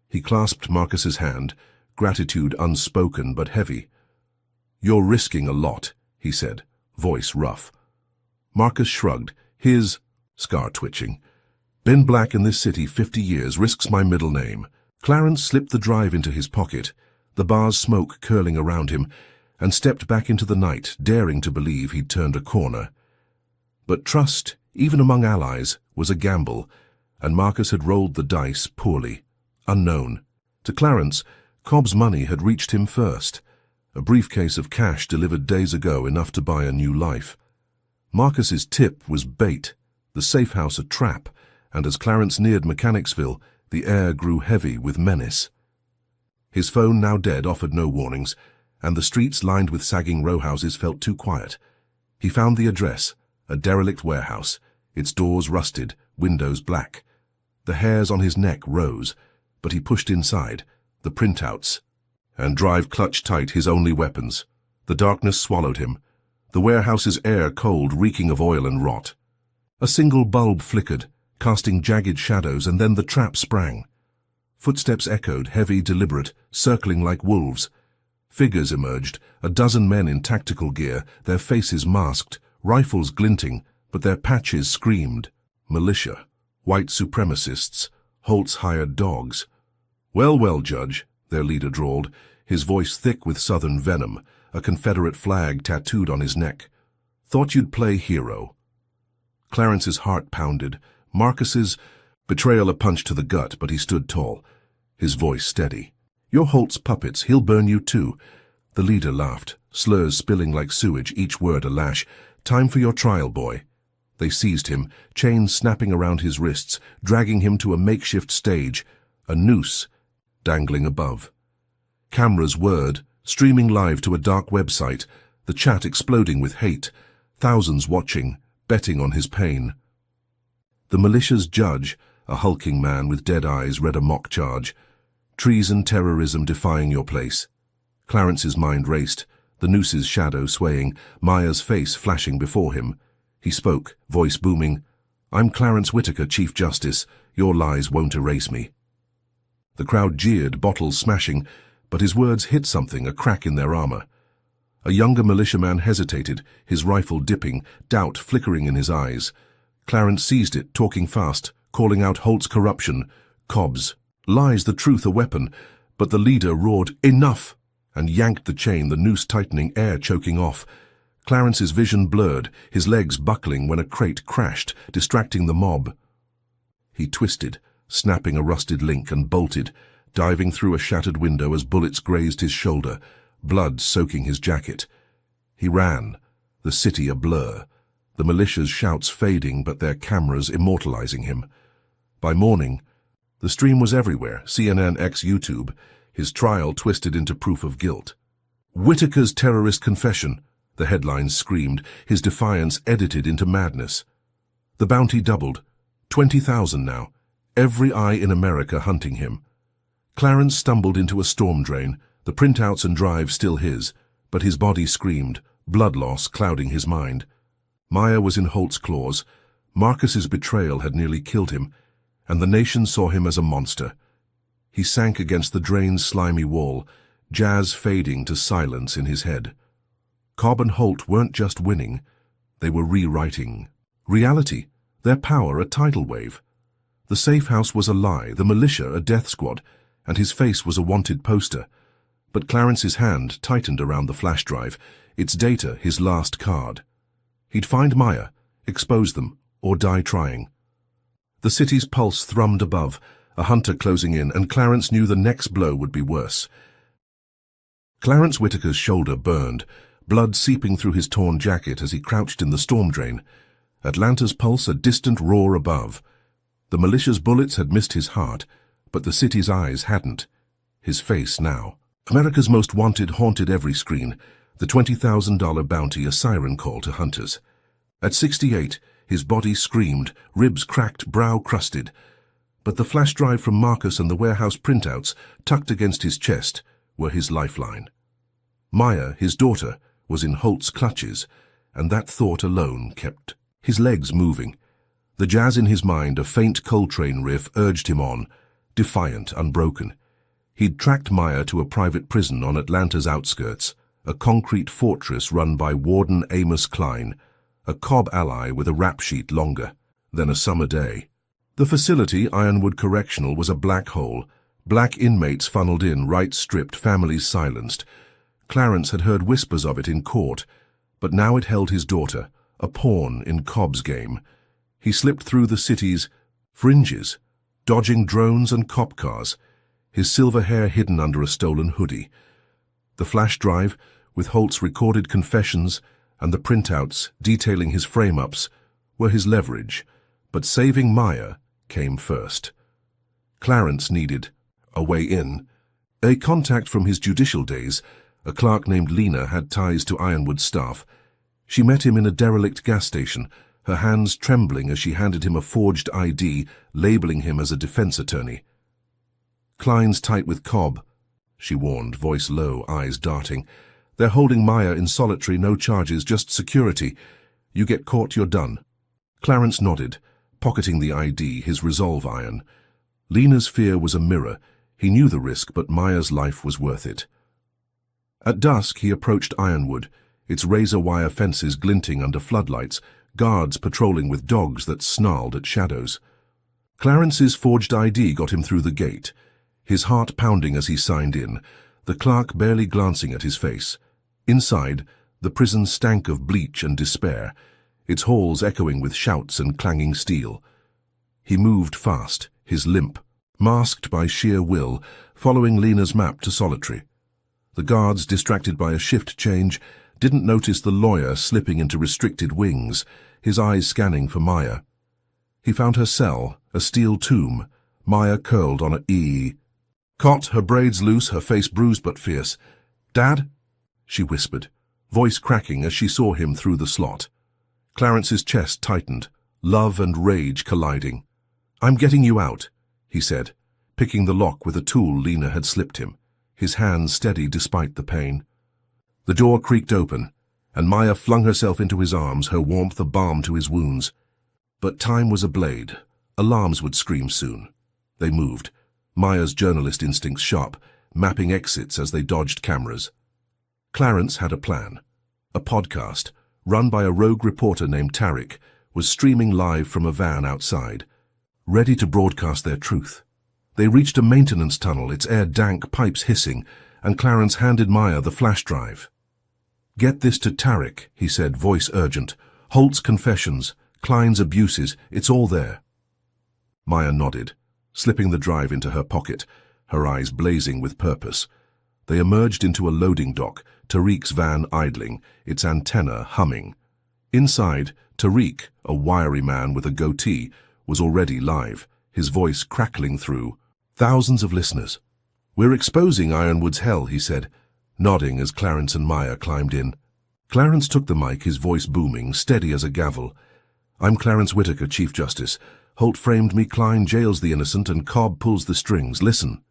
He clasped Marcus's hand, gratitude unspoken but heavy. "You're risking a lot," he said, voice rough. Marcus shrugged, his scar twitching. "Been black in this city 50 years, risks my middle name." Clarence slipped the drive into his pocket, the bar's smoke curling around him, and stepped back into the night, daring to believe he'd turned a corner. But trust, even among allies, was a gamble, and Marcus had rolled the dice poorly. Unknown. To Clarence, Cobb's money had reached him first. A briefcase of cash delivered days ago, enough to buy a new life. Marcus's tip was bait, the safe house a trap, and as Clarence neared Mechanicsville, the air grew heavy with menace. His phone, now dead, offered no warnings, and the streets lined with sagging row houses felt too quiet. He found the address, a derelict warehouse, its doors rusted, windows black. The hairs on his neck rose, but he pushed inside, the printouts, and drive clutched tight, his only weapons. The darkness swallowed him, the warehouse's air cold, reeking of oil and rot. A single bulb flickered, casting jagged shadows, and then the trap sprang. Footsteps echoed, heavy, deliberate, circling like wolves. Figures emerged, a dozen men in tactical gear, their faces masked, rifles glinting, but their patches screamed. Militia, white supremacists, Holt's hired dogs. "Well, well, Judge," their leader drawled, his voice thick with southern venom, a Confederate flag tattooed on his neck. "Thought you'd play hero." Clarence's heart pounded. Marcus's betrayal a punch to the gut, but he stood tall, his voice steady. "You're Holt's puppets, he'll burn you too." The leader laughed, slurs spilling like sewage, each word a lash. "Time for your trial, boy." They seized him, chains snapping around his wrists, dragging him to a makeshift stage, a noose dangling above. Cameras whirred, streaming live to a dark website, the chat exploding with hate, thousands watching, betting on his pain. The militia's judge, a hulking man with dead eyes, read a mock charge. "Treason, terrorism, defying your place." Clarence's mind raced, the nooses shadow swaying, Maya's face flashing before him. He spoke, voice booming. "I'm Clarence Whitaker, Chief Justice. Your lies won't erase me." The crowd jeered, bottles smashing, but his words hit something, a crack in their armor. A younger militiaman hesitated, his rifle dipping, doubt flickering in his eyes. Clarence seized it, talking fast, calling out Holt's corruption, Cobb's lies, the truth a weapon, but the leader roared, "Enough!" and yanked the chain, the noose tightening, air choking off. Clarence's vision blurred, his legs buckling when a crate crashed, distracting the mob. He twisted, snapping a rusted link, and bolted, diving through a shattered window as bullets grazed his shoulder, blood soaking his jacket. He ran, the city a blur, the militia's shouts fading but their cameras immortalizing him. By morning, the stream was everywhere, CNN x YouTube, his trial twisted into proof of guilt. "Whitaker's terrorist confession," the headlines screamed, his defiance edited into madness. The bounty doubled, 20,000 now, every eye in America hunting him. Clarence stumbled into a storm drain, the printouts and drive still his, but his body screamed, blood loss clouding his mind. Maya was in Holt's claws, Marcus's betrayal had nearly killed him, and the nation saw him as a monster. He sank against the drain's slimy wall, jazz fading to silence in his head. Cobb and Holt weren't just winning, they were rewriting reality, their power a tidal wave. The safe house was a lie, the militia a death squad, and his face was a wanted poster. But Clarence's hand tightened around the flash drive, its data his last card. He'd find Maya, expose them, or die trying. The city's pulse thrummed above, a hunter closing in, and Clarence knew the next blow would be worse. Clarence Whitaker's shoulder burned, blood seeping through his torn jacket as he crouched in the storm drain. Atlanta's pulse a distant roar above. The militia's bullets had missed his heart, but the city's eyes hadn't. His face now. America's Most Wanted haunted every screen, the $20,000 bounty a siren call to hunters. At 68, his body screamed, ribs cracked, brow crusted. But the flash drive from Marcus and the warehouse printouts, tucked against his chest, were his lifeline. Maya, his daughter, was in Holt's clutches, and that thought alone kept his legs moving. The jazz in his mind, a faint Coltrane riff, urged him on, defiant, unbroken. He'd tracked Maya to a private prison on Atlanta's outskirts, a concrete fortress run by Warden Amos Klein, a Cobb ally with a rap sheet longer than a summer day. The facility, Ironwood Correctional, was a black hole. Black inmates funneled in, rights stripped, families silenced. Clarence had heard whispers of it in court, but now it held his daughter, a pawn in Cobb's game. He slipped through the city's fringes, dodging drones and cop cars, his silver hair hidden under a stolen hoodie. The flash drive, with Holt's recorded confessions and the printouts detailing his frame-ups, were his leverage, but saving Maya came first. Clarence needed a way in. A contact from his judicial days, a clerk named Lena, had ties to Ironwood's staff. She met him in a derelict gas station, her hands trembling as she handed him a forged ID, labeling him as a defense attorney. "Klein's tight with Cobb," she warned, voice low, eyes darting. "They're holding Maya in solitary, no charges, just security. You get caught, you're done." Clarence nodded, pocketing the ID, his resolve iron. Lena's fear was a mirror. He knew the risk, but Maya's life was worth it. At dusk, he approached Ironwood, its razor-wire fences glinting under floodlights, guards patrolling with dogs that snarled at shadows. Clarence's forged ID got him through the gate, his heart pounding as he signed in, the clerk barely glancing at his face. Inside, the prison stank of bleach and despair, its halls echoing with shouts and clanging steel. He moved fast, his limp, masked by sheer will, following Lena's map to solitary. The guards, distracted by a shift change, didn't notice the lawyer slipping into restricted wings, his eyes scanning for Maya. He found her cell, a steel tomb, Maya curled on a cot, her braids loose, her face bruised but fierce. "Dad?" she whispered, voice cracking as she saw him through the slot. Clarence's chest tightened, love and rage colliding. "I'm getting you out," he said, picking the lock with a tool Lena had slipped him, his hands steady despite the pain. The door creaked open, and Maya flung herself into his arms, her warmth a balm to his wounds. But time was a blade. Alarms would scream soon. They moved, Maya's journalist instincts sharp, mapping exits as they dodged cameras. Clarence had a plan. A podcast, run by a rogue reporter named Tarek, was streaming live from a van outside, ready to broadcast their truth. They reached a maintenance tunnel, its air dank, pipes hissing, and Clarence handed Maya the flash drive. "Get this to Tarek," he said, voice urgent. "Holt's confessions, Klein's abuses, it's all there." Maya nodded, slipping the drive into her pocket, her eyes blazing with purpose. They emerged into a loading dock, Tariq's van idling, its antenna humming. Inside, Tariq, a wiry man with a goatee, was already live, his voice crackling through thousands of listeners. "We're exposing Ironwood's hell," he said, nodding as Clarence and Maya climbed in. Clarence took the mic, his voice booming, steady as a gavel. "I'm Clarence Whitaker, Chief Justice. Holt framed me, Klein jails the innocent, and Cobb pulls the strings. Listen."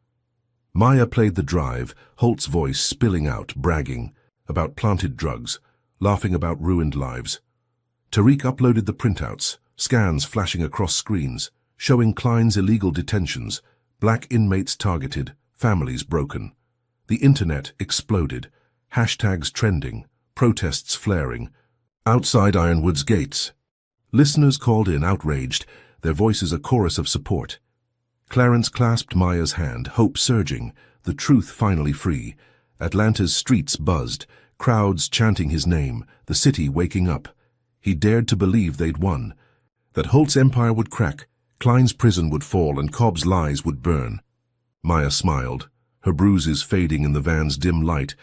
Maya played the drive, Holt's voice spilling out, bragging about planted drugs, laughing about ruined lives. Tariq uploaded the printouts, scans flashing across screens, showing Klein's illegal detentions, black inmates targeted, families broken. The internet exploded, hashtags trending, protests flaring. Outside Ironwood's gates, listeners called in, outraged, their voices a chorus of support. Clarence clasped Maya's hand, hope surging, the truth finally free. Atlanta's streets buzzed, crowds chanting his name, the city waking up. He dared to believe they'd won, that Holt's empire would crack, Klein's prison would fall, and Cobb's lies would burn. Maya smiled, her bruises fading in the van's dim light,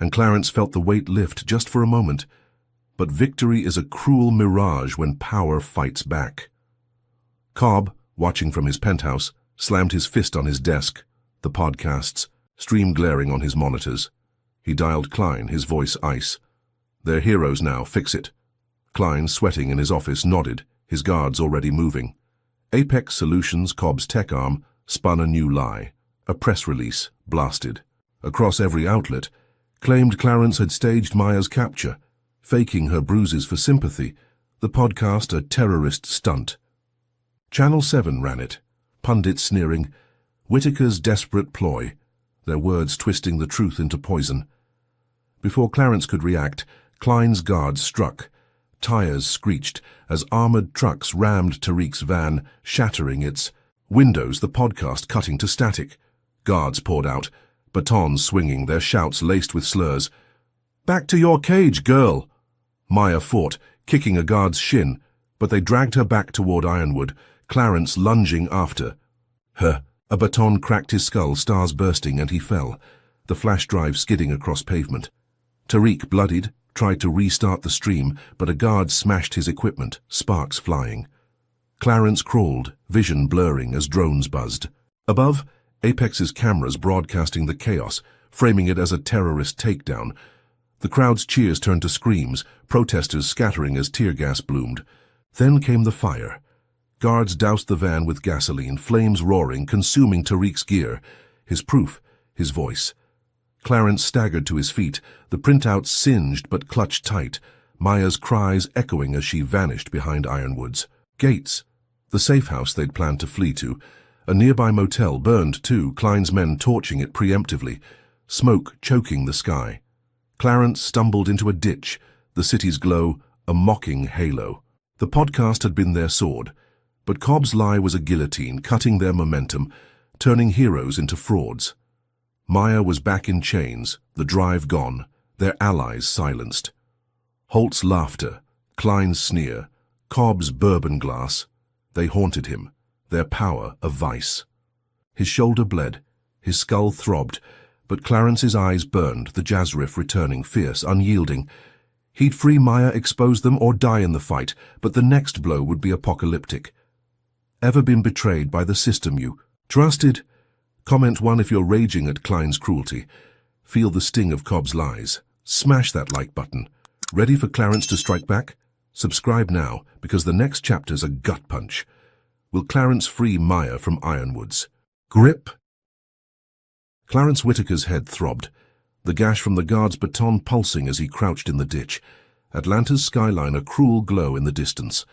and Clarence felt the weight lift just for a moment. But victory is a cruel mirage when power fights back. Cobb, watching from his penthouse, slammed his fist on his desk, the podcasts, stream glaring on his monitors. He dialed Klein, his voice ice. "They're heroes now, fix it." Klein, sweating in his office, nodded, his guards already moving. Apex Solutions, Cobb's tech arm, spun a new lie. A press release, blasted. Across every outlet, claimed Clarence had staged Maya's capture, faking her bruises for sympathy, the podcast a terrorist stunt. Channel 7 ran it, pundits sneering, Whitaker's desperate ploy, their words twisting the truth into poison. Before Clarence could react, Klein's guards struck. Tires screeched as armored trucks rammed Tariq's van, shattering its windows, the podcast cutting to static. Guards poured out, batons swinging, their shouts laced with slurs. "Back to your cage, girl!" Maya fought, kicking a guard's shin, but they dragged her back toward Ironwood, Clarence lunging after her. A baton cracked his skull, stars bursting, and he fell, the flash drive skidding across pavement. Tariq, bloodied, tried to restart the stream, but a guard smashed his equipment, sparks flying. Clarence crawled, vision blurring as drones buzzed. Above, Apex's cameras broadcasting the chaos, framing it as a terrorist takedown. The crowd's cheers turned to screams, protesters scattering as tear gas bloomed. Then came the fire. Guards doused the van with gasoline, flames roaring, consuming Tariq's gear. His proof, his voice. Clarence staggered to his feet, the printouts singed but clutched tight, Maya's cries echoing as she vanished behind Ironwood's gates. The safe house they'd planned to flee to. A nearby motel burned too, Klein's men torching it preemptively, smoke choking the sky. Clarence stumbled into a ditch, the city's glow a mocking halo. The podcast had been their sword, but Cobb's lie was a guillotine, cutting their momentum, turning heroes into frauds. Maya was back in chains, the drive gone, their allies silenced. Holt's laughter, Klein's sneer, Cobb's bourbon glass, they haunted him, their power a vice. His shoulder bled, his skull throbbed, but Clarence's eyes burned, the jazz riff returning, fierce, unyielding. He'd free Maya, expose them, or die in the fight, but the next blow would be apocalyptic. Ever been betrayed by the system you trusted? Comment 1 if you're raging at Klein's cruelty. Feel the sting of Cobb's lies. Smash that like button. Ready for Clarence to strike back? Subscribe now, because the next chapter's a gut punch. Will Clarence free Maya from Ironwoods? Grip? Clarence Whitaker's head throbbed, the gash from the guard's baton pulsing as he crouched in the ditch. Atlanta's skyline a cruel glow in the distance.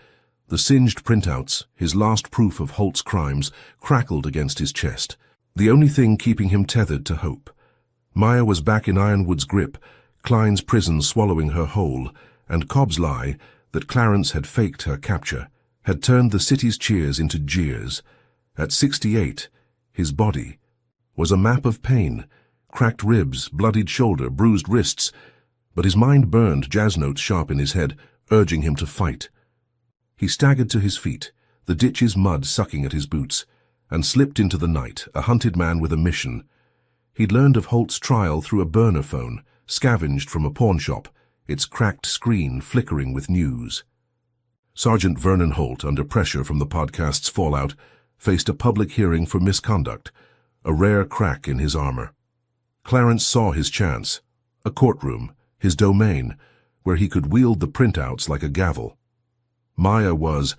The singed printouts, his last proof of Holt's crimes, crackled against his chest, the only thing keeping him tethered to hope. Maya was back in Ironwood's grip, Klein's prison swallowing her whole, and Cobb's lie, that Clarence had faked her capture, had turned the city's cheers into jeers. At 68, his body was a map of pain, cracked ribs, bloodied shoulder, bruised wrists, but his mind burned, jazz notes sharp in his head, urging him to fight. He staggered to his feet, the ditch's mud sucking at his boots, and slipped into the night, a hunted man with a mission. He'd learned of Holt's trial through a burner phone, scavenged from a pawn shop, its cracked screen flickering with news. Sergeant Vernon Holt, under pressure from the podcast's fallout, faced a public hearing for misconduct, a rare crack in his armor. Clarence saw his chance, a courtroom, his domain, where he could wield the printouts like a gavel. Maya was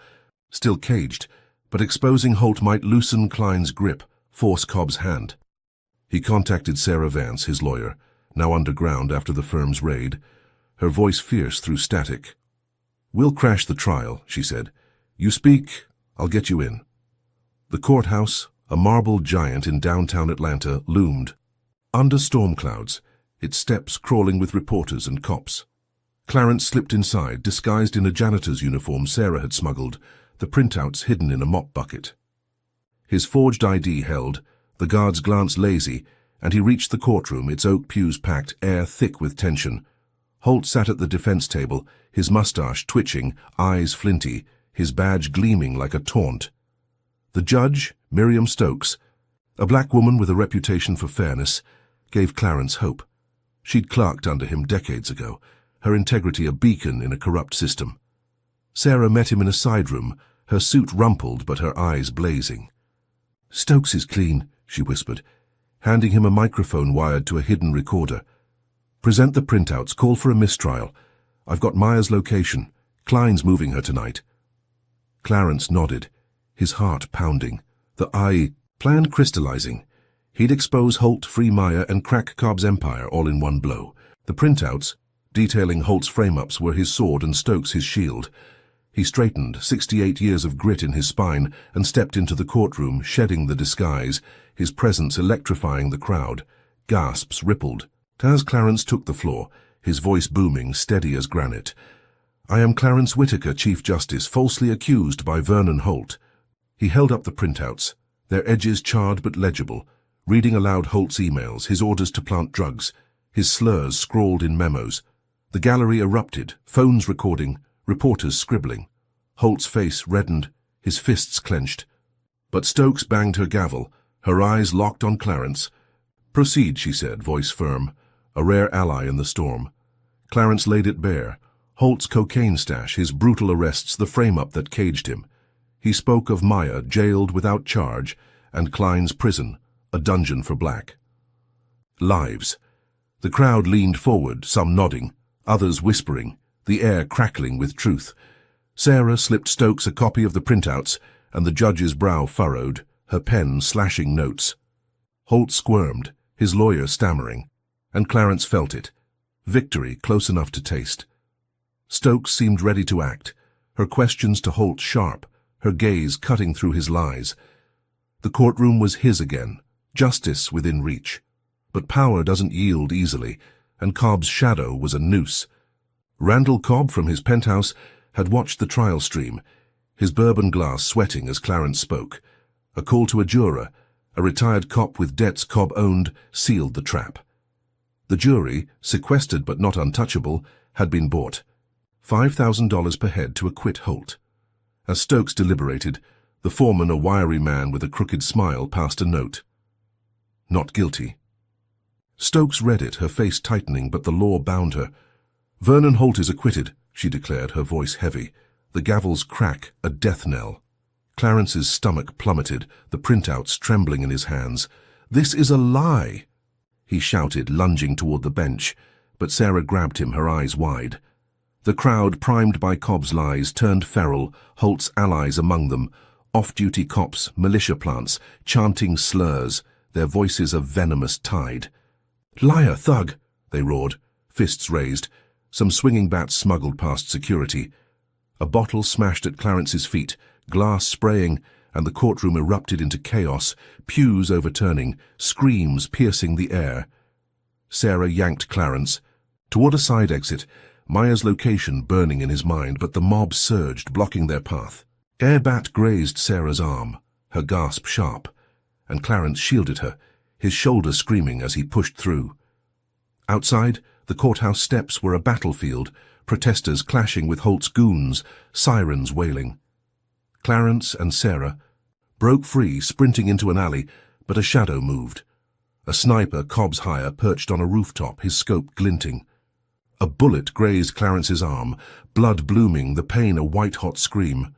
still caged, but exposing Holt might loosen Klein's grip, force Cobb's hand. He contacted Sarah Vance, his lawyer, now underground after the firm's raid, her voice fierce through static. "We'll crash the trial," she said. "You speak, I'll get you in." The courthouse, a marble giant in downtown Atlanta, loomed. Under storm clouds, its steps crawling with reporters and cops. Clarence slipped inside, disguised in a janitor's uniform Sarah had smuggled, the printouts hidden in a mop bucket. His forged ID held, the guards glanced lazy, and he reached the courtroom, its oak pews packed, air thick with tension. Holt sat at the defense table, his mustache twitching, eyes flinty, his badge gleaming like a taunt. The judge, Miriam Stokes, a black woman with a reputation for fairness, gave Clarence hope. She'd clerked under him decades ago, her integrity a beacon in a corrupt system. Sarah met him in a side room, her suit rumpled but her eyes blazing. "Stokes is clean," she whispered, handing him a microphone wired to a hidden recorder. "Present the printouts, call for a mistrial. I've got Maya's location. Klein's moving her tonight." Clarence nodded, his heart pounding, the eye plan crystallizing. He'd expose Holt, free Maya, and crack Cobb's empire all in one blow. The printouts, detailing Holt's frame-ups, were his sword and Stokes his shield. He straightened, 68 years of grit in his spine, and stepped into the courtroom, shedding the disguise, his presence electrifying the crowd. Gasps rippled. As Clarence took the floor, his voice booming, steady as granite. "I am Clarence Whitaker, Chief Justice, falsely accused by Vernon Holt." He held up the printouts, their edges charred but legible, reading aloud Holt's emails, his orders to plant drugs, his slurs scrawled in memos. The gallery erupted, phones recording, reporters scribbling. Holt's face reddened, his fists clenched. But Stokes banged her gavel, her eyes locked on Clarence. "Proceed," she said, voice firm, a rare ally in the storm. Clarence laid it bare. Holt's cocaine stash, his brutal arrests, the frame-up that caged him. He spoke of Maya, jailed without charge, and Klein's prison, a dungeon for black. Lives. The crowd leaned forward, some nodding, others whispering, the air crackling with truth. Sarah slipped Stokes a copy of the printouts, and the judge's brow furrowed, her pen slashing notes. Holt squirmed, his lawyer stammering, and Clarence felt it. Victory close enough to taste. Stokes seemed ready to act, her questions to Holt sharp, her gaze cutting through his lies. The courtroom was his again, justice within reach. But power doesn't yield easily, and Cobb's shadow was a noose. Randall Cobb, from his penthouse, had watched the trial stream, his bourbon glass sweating as Clarence spoke. A call to a juror, a retired cop with debts Cobb owned, sealed the trap. The jury, sequestered but not untouchable, had been bought. $5,000 per head to acquit Holt. As Stokes deliberated, the foreman, a wiry man with a crooked smile, passed a note. "Not guilty." Stokes read it, her face tightening, but the law bound her. "Vernon Holt is acquitted," she declared, her voice heavy, the gavel's crack a death knell. Clarence's stomach plummeted, the printouts trembling in his hands. "This is a lie!" he shouted, lunging toward the bench, but Sarah grabbed him, her eyes wide. The crowd, primed by Cobb's lies, turned feral, Holt's allies among them, off-duty cops, militia plants, chanting slurs, their voices a venomous tide. "Liar, thug!" they roared, fists raised. Some swinging bats smuggled past security. A bottle smashed at Clarence's feet, glass spraying, and the courtroom erupted into chaos, pews overturning, screams piercing the air. Sarah yanked Clarence. Toward a side exit, Maya's location burning in his mind, but the mob surged, blocking their path. Air bat grazed Sarah's arm, her gasp sharp, and Clarence shielded her, his shoulder screaming as he pushed through. Outside, the courthouse steps were a battlefield, protesters clashing with Holt's goons, sirens wailing. Clarence and Sarah broke free, sprinting into an alley, but a shadow moved. A sniper, Cobb's hire, perched on a rooftop, his scope glinting. A bullet grazed Clarence's arm, blood blooming, the pain a white-hot scream.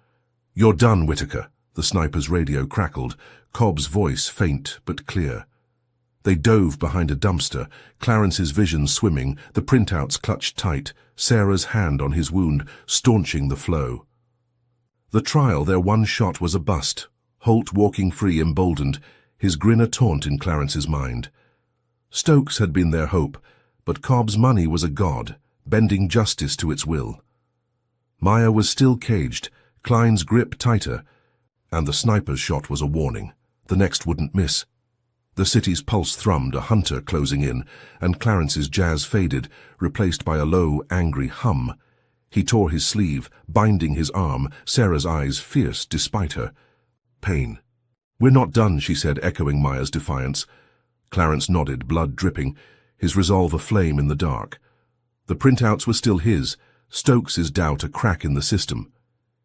"You're done, Whitaker," the sniper's radio crackled, Cobb's voice faint but clear. They dove behind a dumpster, Clarence's vision swimming, the printouts clutched tight, Sarah's hand on his wound, staunching the flow. The trial, their one shot, was a bust, Holt walking free, emboldened, his grin a taunt in Clarence's mind. Stokes had been their hope, but Cobb's money was a god, bending justice to its will. Maya was still caged, Klein's grip tighter, and the sniper's shot was a warning. The next wouldn't miss. The city's pulse thrummed, a hunter closing in, and Clarence's jazz faded, replaced by a low, angry hum. He tore his sleeve, binding his arm, Sarah's eyes fierce despite her. Pain. "We're not done," she said, echoing Maya's defiance. Clarence nodded, blood dripping, his resolve aflame in the dark. The printouts were still his, Stokes's doubt a crack in the system.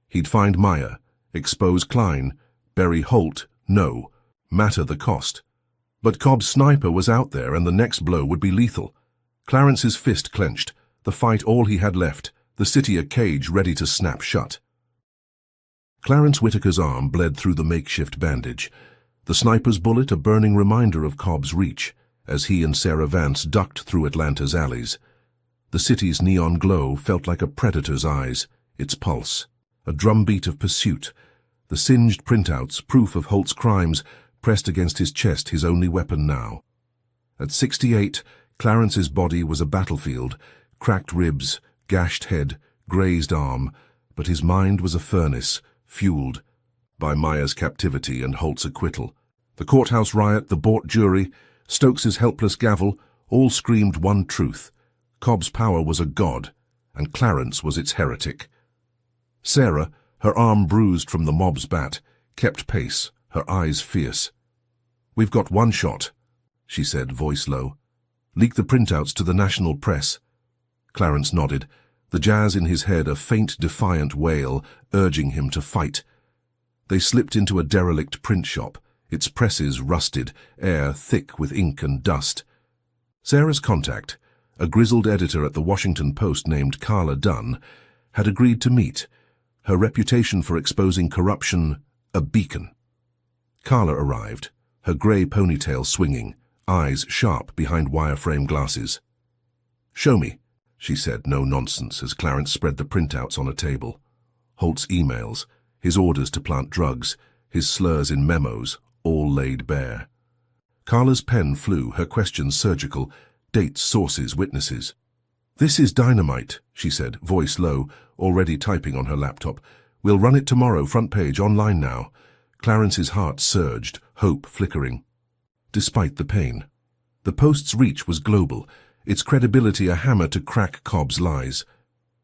He'd find Maya, expose Klein, bury Holt, no, matter the cost. But Cobb's sniper was out there, and the next blow would be lethal. Clarence's fist clenched, the fight all he had left, the city a cage ready to snap shut. Clarence Whitaker's arm bled through the makeshift bandage, the sniper's bullet a burning reminder of Cobb's reach, as he and Sarah Vance ducked through Atlanta's alleys. The city's neon glow felt like a predator's eyes, its pulse, a drumbeat of pursuit. The singed printouts, proof of Holt's crimes, pressed against his chest, his only weapon now. At 68, Clarence's body was a battlefield, cracked ribs, gashed head, grazed arm, but his mind was a furnace, fueled by Maya's captivity and Holt's acquittal. The courthouse riot, the bought jury, Stokes's helpless gavel, all screamed one truth. Cobb's power was a god, and Clarence was its heretic. Sarah, her arm bruised from the mob's bat, kept pace, her eyes fierce. "We've got one shot," she said, voice low. "Leak the printouts to the national press." Clarence nodded, the jazz in his head a faint, defiant wail, urging him to fight. They slipped into a derelict print shop, its presses rusted, air thick with ink and dust. Sarah's contact, a grizzled editor at the Washington Post named Carla Dunn, had agreed to meet, her reputation for exposing corruption a beacon. Carla arrived, her grey ponytail swinging, eyes sharp behind wireframe glasses. "Show me," she said, no nonsense, as Clarence spread the printouts on a table. Holt's emails, his orders to plant drugs, his slurs in memos, all laid bare. Carla's pen flew, her questions surgical, dates, sources, witnesses. "This is dynamite," she said, voice low, already typing on her laptop. "We'll run it tomorrow, front page, online now." Clarence's heart surged, hope flickering. Despite the pain, the Post's reach was global, its credibility a hammer to crack Cobb's lies.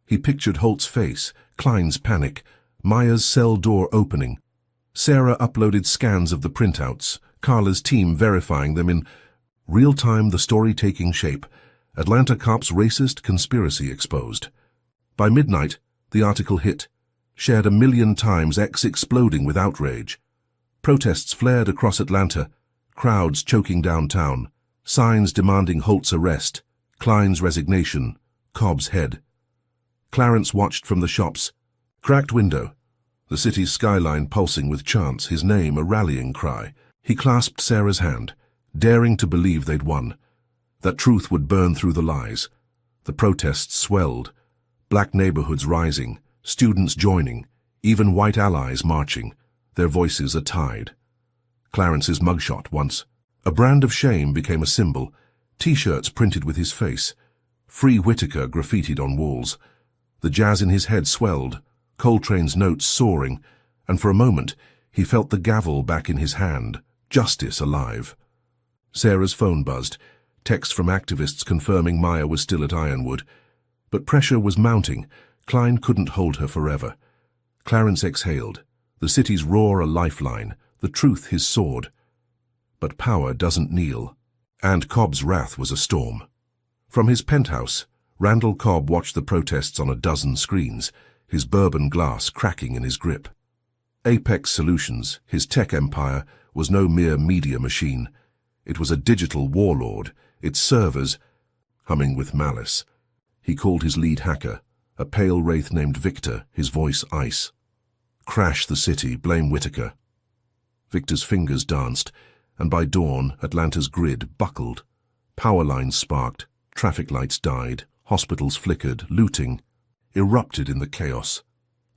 He pictured Holt's face, Klein's panic, Maya's cell door opening. Sarah uploaded scans of the printouts, Carla's team verifying them in real time, the story taking shape. Atlanta cops' racist conspiracy exposed. By midnight, the article hit, shared 1,000,000 times, X exploding with outrage. Protests flared across Atlanta, crowds choking downtown, signs demanding Holt's arrest, Klein's resignation, Cobb's head. Clarence watched from the shop's cracked window, the city's skyline pulsing with chants, his name a rallying cry. He clasped Sarah's hand, daring to believe they'd won, that truth would burn through the lies. The protests swelled, black neighborhoods rising, students joining, even white allies marching, their voices a tide. Clarence's mugshot once, a brand of shame, became a symbol, T-shirts printed with his face, "Free Whitaker" graffitied on walls. The jazz in his head swelled, Coltrane's notes soaring, and for a moment he felt the gavel back in his hand, justice alive. Sarah's phone buzzed, texts from activists confirming Maya was still at Ironwood. But pressure was mounting. Klein couldn't hold her forever. Clarence exhaled, the city's roar a lifeline, the truth his sword. But power doesn't kneel, and Cobb's wrath was a storm. From his penthouse, Randall Cobb watched the protests on a dozen screens, his bourbon glass cracking in his grip. Apex Solutions, his tech empire, was no mere media machine. It was a digital warlord, its servers humming with malice. He called his lead hacker, a pale wraith named Victor, his voice ice. "Crash the city, blame Whitaker." Victor's fingers danced, and by dawn Atlanta's grid buckled. Power lines sparked, traffic lights died, hospitals flickered, looting erupted in the chaos.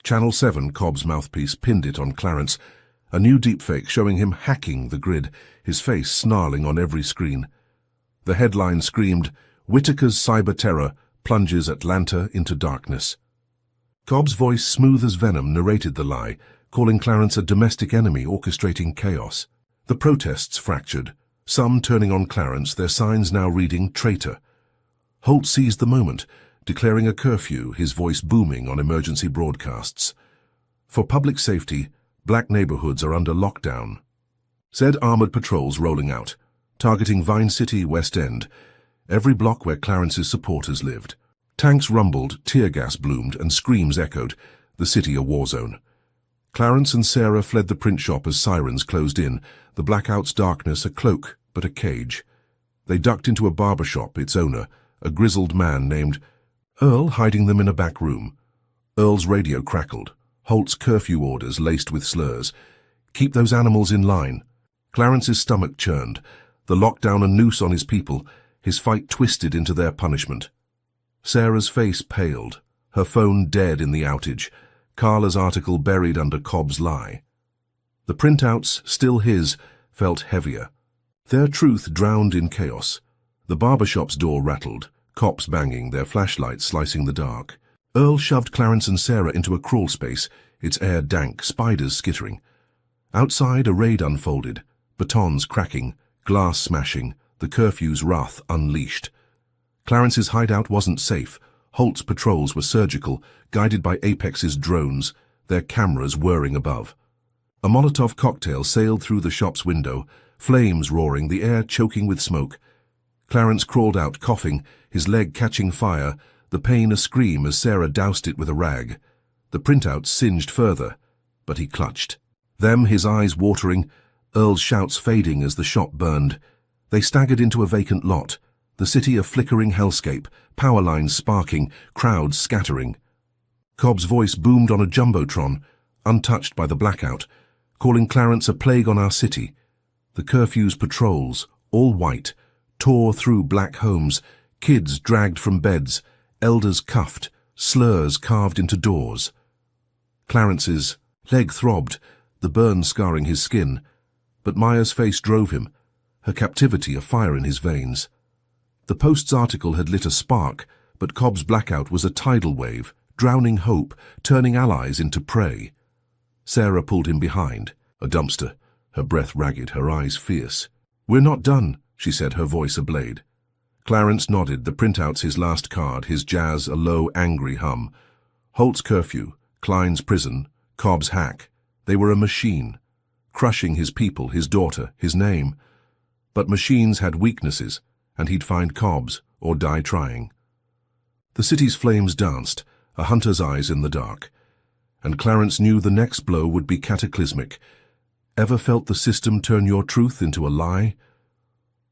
Channel 7, Cobb's mouthpiece, pinned it on Clarence, a new deepfake showing him hacking the grid, his face snarling on every screen. The headline screamed, "Whitaker's cyber terror plunges Atlanta into darkness." Cobb's voice, smooth as venom, narrated the lie, calling Clarence a domestic enemy orchestrating chaos. The protests fractured, some turning on Clarence, their signs now reading "traitor." Holt seized the moment, declaring a curfew, his voice booming on emergency broadcasts. For public safety, black neighborhoods are under lockdown. Said armored patrols rolling out, targeting Vine City, West End, every block where Clarence's supporters lived. Tanks rumbled, tear gas bloomed, and screams echoed, the city a war zone. Clarence and Sarah fled the print shop as sirens closed in, the blackout's darkness a cloak but a cage. They ducked into a barber shop, its owner, a grizzled man named Earl hiding them in a back room. Earl's radio crackled. Holt's curfew orders laced with slurs. Keep those animals in line. Clarence's stomach churned. The lockdown a noose on his people, his fight twisted into their punishment. Sarah's face paled, her phone dead in the outage, Carla's article buried under Cobb's lie. The printouts, still his, felt heavier. Their truth drowned in chaos. The barbershop's door rattled, cops banging, their flashlights slicing the dark. Earl shoved Clarence and Sarah into a crawl space, its air dank, spiders skittering. Outside, a raid unfolded, batons cracking, glass smashing, the curfew's wrath unleashed. Clarence's hideout wasn't safe. Holt's patrols were surgical, guided by Apex's drones, their cameras whirring above. A Molotov cocktail sailed through the shop's window, flames roaring, the air choking with smoke. Clarence crawled out, coughing, his leg catching fire, the pain a scream as Sarah doused it with a rag. The printouts singed further, but he clutched. Them, his eyes watering, Earl's shouts fading as the shop burned. They staggered into a vacant lot, the city a flickering hellscape, power lines sparking, crowds scattering. Cobb's voice boomed on a jumbotron, untouched by the blackout, calling Clarence a plague on our city. The curfew's patrols, all white, tore through black homes, kids dragged from beds, elders cuffed, slurs carved into doors. Clarence's leg throbbed, the burn scarring his skin, but Maya's face drove him, her captivity a fire in his veins. The Post's article had lit a spark, but Cobb's blackout was a tidal wave, drowning hope, turning allies into prey. Sarah pulled him behind, a dumpster, her breath ragged, her eyes fierce. "We're not done," she said, her voice ablade. Clarence nodded, the printouts his last card, his jazz a low, angry hum. Holt's curfew, Klein's prison, Cobb's hack. They were a machine, crushing his people, his daughter, his name. But machines had weaknesses, and he'd find Cobb's or die trying. The city's flames danced, a hunter's eyes in the dark. And Clarence knew the next blow would be cataclysmic. Ever felt the system turn your truth into a lie?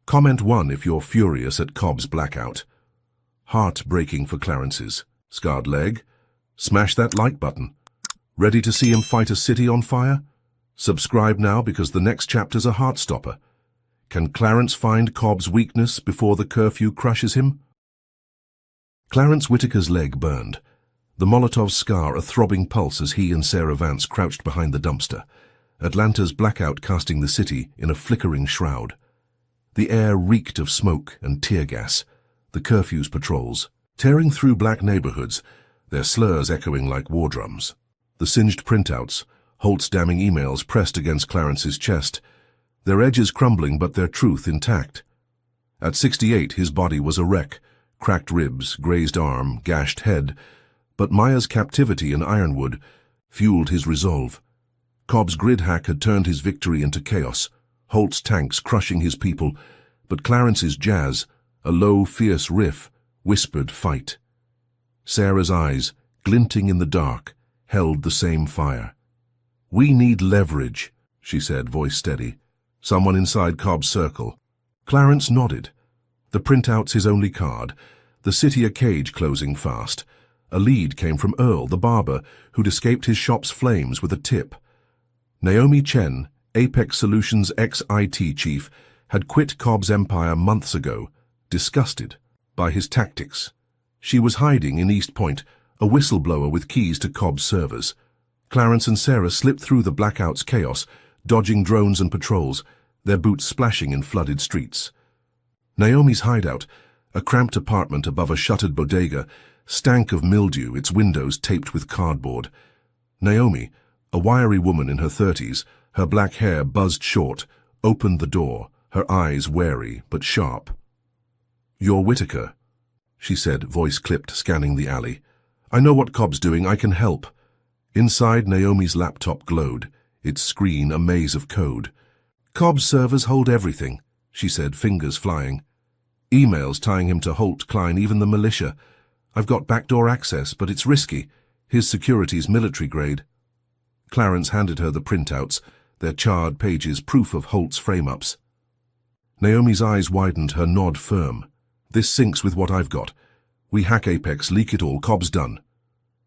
Comment 1 if you're furious at Cobb's blackout. Heart-breaking for Clarence's scarred leg. Smash that like button. Ready to see him fight a city on fire? Subscribe now because the next chapter's a heartstopper. Can Clarence find Cobb's weakness before the curfew crushes him? Clarence Whitaker's leg burned. The Molotov scar a throbbing pulse as he and Sarah Vance crouched behind the dumpster. Atlanta's blackout casting the city in a flickering shroud. The air reeked of smoke and tear gas. The curfew's patrols, tearing through black neighborhoods, their slurs echoing like war drums. The singed printouts, Holt's damning emails pressed against Clarence's chest, their edges crumbling but their truth intact. At 68, his body was a wreck, cracked ribs, grazed arm, gashed head, but Maya's captivity in Ironwood fueled his resolve. Cobb's grid hack had turned his victory into chaos, Holt's tanks crushing his people, but Clarence's jazz, a low, fierce riff, whispered fight. Sarah's eyes, glinting in the dark, held the same fire. "We need leverage," she said, voice steady. "Someone inside Cobb's circle." Clarence nodded. The printout's his only card, the city a cage closing fast. A lead came from Earl, the barber, who'd escaped his shop's flames with a tip. Naomi Chen, Apex Solutions ex-IT chief, had quit Cobb's empire months ago, disgusted by his tactics. She was hiding in East Point, a whistleblower with keys to Cobb's servers. Clarence and Sarah slipped through the blackout's chaos, dodging drones and patrols, their boots splashing in flooded streets. Naomi's hideout, a cramped apartment above a shuttered bodega, stank of mildew, its windows taped with cardboard. Naomi, a wiry woman in her 30s, her black hair buzzed short, opened the door, her eyes wary but sharp. "You're Whitaker," she said, voice clipped, scanning the alley. "I know what Cobb's doing, I can help." Inside, Naomi's laptop glowed, its screen a maze of code. "Cobb's servers hold everything," she said, fingers flying. "Emails tying him to Holt, Klein, even the militia. I've got backdoor access, but it's risky. His security's military grade." Clarence handed her the printouts, their charred pages proof of Holt's frame-ups. Naomi's eyes widened, her nod firm. "This syncs with what I've got. We hack Apex, leak it all, Cobb's done.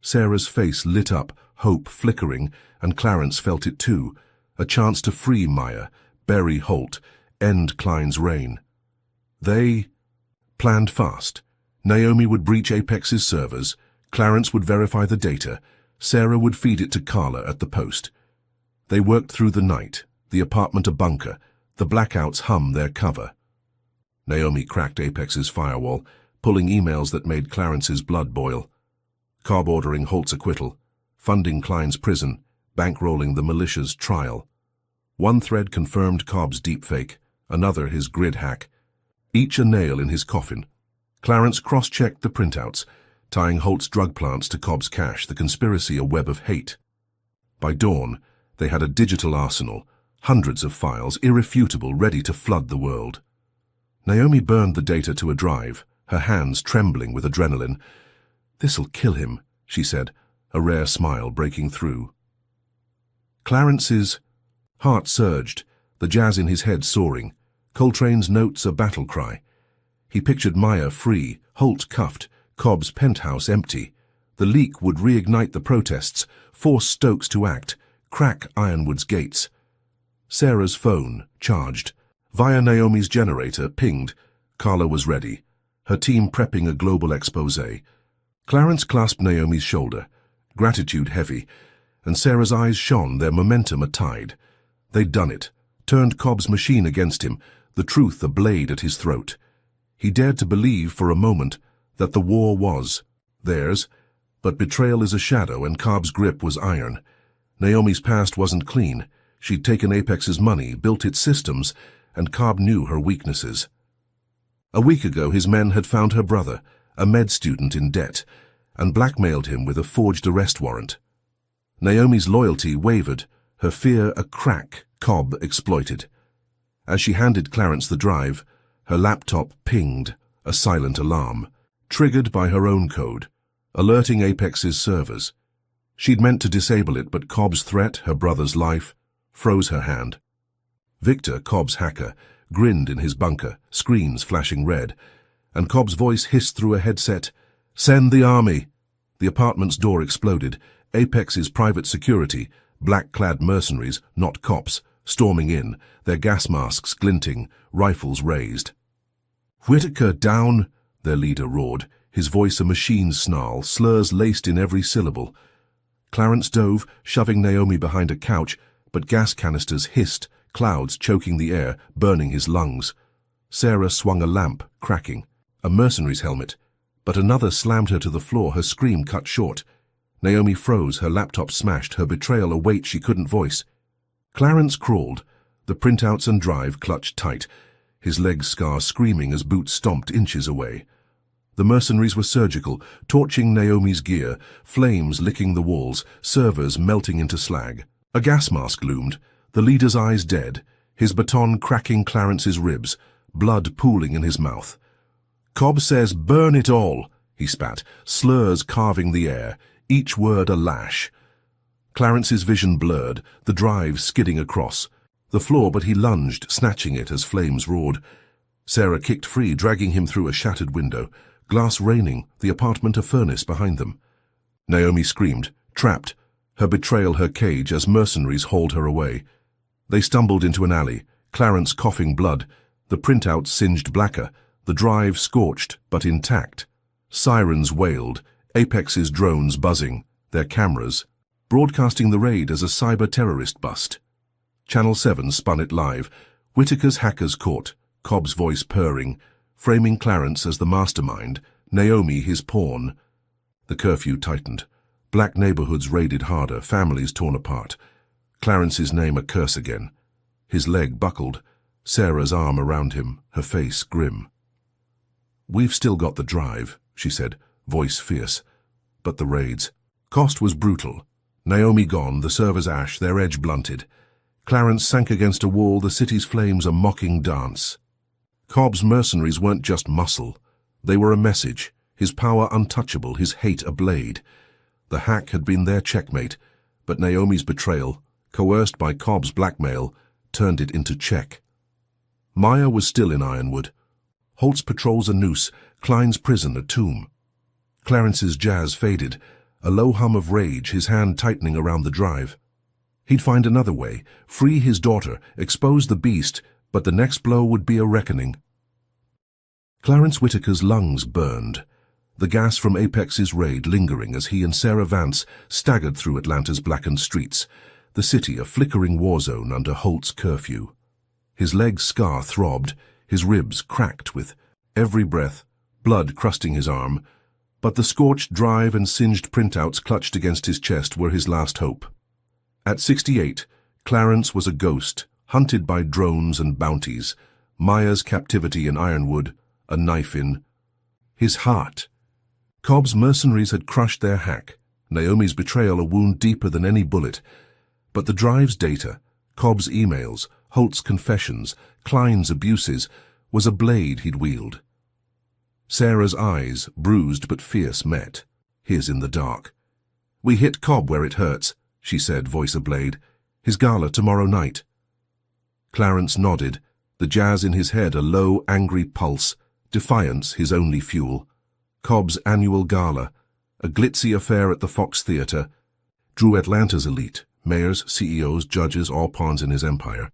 Sarah's face lit up, hope flickering, and Clarence felt it too. A chance to free Maya, bury Holt, end Klein's reign. They planned fast. Naomi would breach Apex's servers, Clarence would verify the data, Sarah would feed it to Carla at the post. They worked through the night, the apartment a bunker, the blackouts hum their cover. Naomi cracked Apex's firewall, pulling emails that made Clarence's blood boil. Cobb ordering Holt's acquittal, funding Klein's prison, bankrolling the militia's trial. One thread confirmed Cobb's deepfake, another his grid hack. Each a nail in his coffin. Clarence cross-checked the printouts, tying Holt's drug plants to Cobb's cache, the conspiracy a web of hate. By dawn, they had a digital arsenal, hundreds of files, irrefutable, ready to flood the world. Naomi burned the data to a drive, her hands trembling with adrenaline. "This'll kill him," she said, a rare smile breaking through. Clarence's heart surged, the jazz in his head soaring, Coltrane's notes a battle cry. He pictured Maya free, Holt cuffed, Cobb's penthouse empty. The leak would reignite the protests, force Stokes to act, crack Ironwood's gates. Sarah's phone, charged. Via Naomi's generator, pinged. Carla was ready, her team prepping a global exposé. Clarence clasped Naomi's shoulder, gratitude heavy, and Sarah's eyes shone, their momentum a tide. They'd done it, turned Cobb's machine against him, the truth a blade at his throat. He dared to believe for a moment that the war was theirs, but betrayal is a shadow and Cobb's grip was iron. Naomi's past wasn't clean. She'd taken Apex's money, built its systems, and Cobb knew her weaknesses. A week ago his men had found her brother, a med student in debt, and blackmailed him with a forged arrest warrant. Naomi's loyalty wavered, her fear a crack Cobb exploited. As she handed Clarence the drive, her laptop pinged, a silent alarm, triggered by her own code, alerting Apex's servers. She'd meant to disable it, but Cobb's threat, her brother's life, froze her hand. Victor, Cobb's hacker, grinned in his bunker, screens flashing red, and Cobb's voice hissed through a headset, "Send the army!" The apartment's door exploded, Apex's private security, black-clad mercenaries, not cops, storming in, their gas masks glinting, rifles raised. "Whitaker down!" their leader roared, his voice a machine snarl, slurs laced in every syllable. Clarence dove, shoving Naomi behind a couch, but gas canisters hissed, clouds choking the air, burning his lungs. Sarah swung a lamp, cracking. A mercenary's helmet, but another slammed her to the floor, her scream cut short. Naomi froze, her laptop smashed, her betrayal a weight she couldn't voice. Clarence crawled, the printouts and drive clutched tight, his legs scar screaming as boots stomped inches away. The mercenaries were surgical, torching Naomi's gear, flames licking the walls, servers melting into slag. A gas mask loomed, the leader's eyes dead, his baton cracking Clarence's ribs, blood pooling in his mouth. "Cobb says burn it all," he spat, slurs carving the air, each word a lash. Clarence's vision blurred, the drive skidding across the floor, but he lunged, snatching it as flames roared. Sarah kicked free, dragging him through a shattered window, glass raining, the apartment a furnace behind them. Naomi screamed, trapped, her betrayal her cage as mercenaries hauled her away. They stumbled into an alley, Clarence coughing blood, the printouts singed blacker, the drive scorched but intact. Sirens wailed, Apex's drones buzzing, their cameras, broadcasting the raid as a cyber-terrorist bust. Channel 7 spun it live, Whitaker's hackers caught, Cobb's voice purring, framing Clarence as the mastermind, Naomi his pawn. The curfew tightened. Black neighborhoods raided harder, families torn apart. Clarence's name a curse again. His leg buckled, Sarah's arm around him, her face grim. "We've still got the drive," she said, voice fierce. But the raids. Cost was brutal. Naomi gone, the servers ash, their edge blunted. Clarence sank against a wall, the city's flames a mocking dance. Cobb's mercenaries weren't just muscle. They were a message, his power untouchable, his hate a blade. The hack had been their checkmate, but Naomi's betrayal, coerced by Cobb's blackmail, turned it into check. Maya was still in Ironwood. Holt's patrols a noose, Klein's prison a tomb. Clarence's jazz faded, a low hum of rage, his hand tightening around the drive. He'd find another way, free his daughter, expose the beast, but the next blow would be a reckoning. Clarence Whitaker's lungs burned, the gas from Apex's raid lingering as he and Sarah Vance staggered through Atlanta's blackened streets, the city a flickering war zone under Holt's curfew. His leg scar throbbed, his ribs cracked with every breath, blood crusting his arm, but the scorched drive and singed printouts clutched against his chest were his last hope. At 68, Clarence was a ghost, hunted by drones and bounties, Maya's captivity in Ironwood, a knife in his heart. Cobb's mercenaries had crushed their hack, Naomi's betrayal a wound deeper than any bullet. But the drive's data, Cobb's emails, Holt's confessions, Klein's abuses, was a blade he'd wield. Sarah's eyes, bruised but fierce, met his in the dark. "We hit Cobb where it hurts," she said, voice a blade. "His gala tomorrow night." Clarence nodded, the jazz in his head a low, angry pulse, defiance his only fuel. Cobb's annual gala, a glitzy affair at the Fox Theatre, drew Atlanta's elite, mayors, CEOs, judges, all pawns in his empire.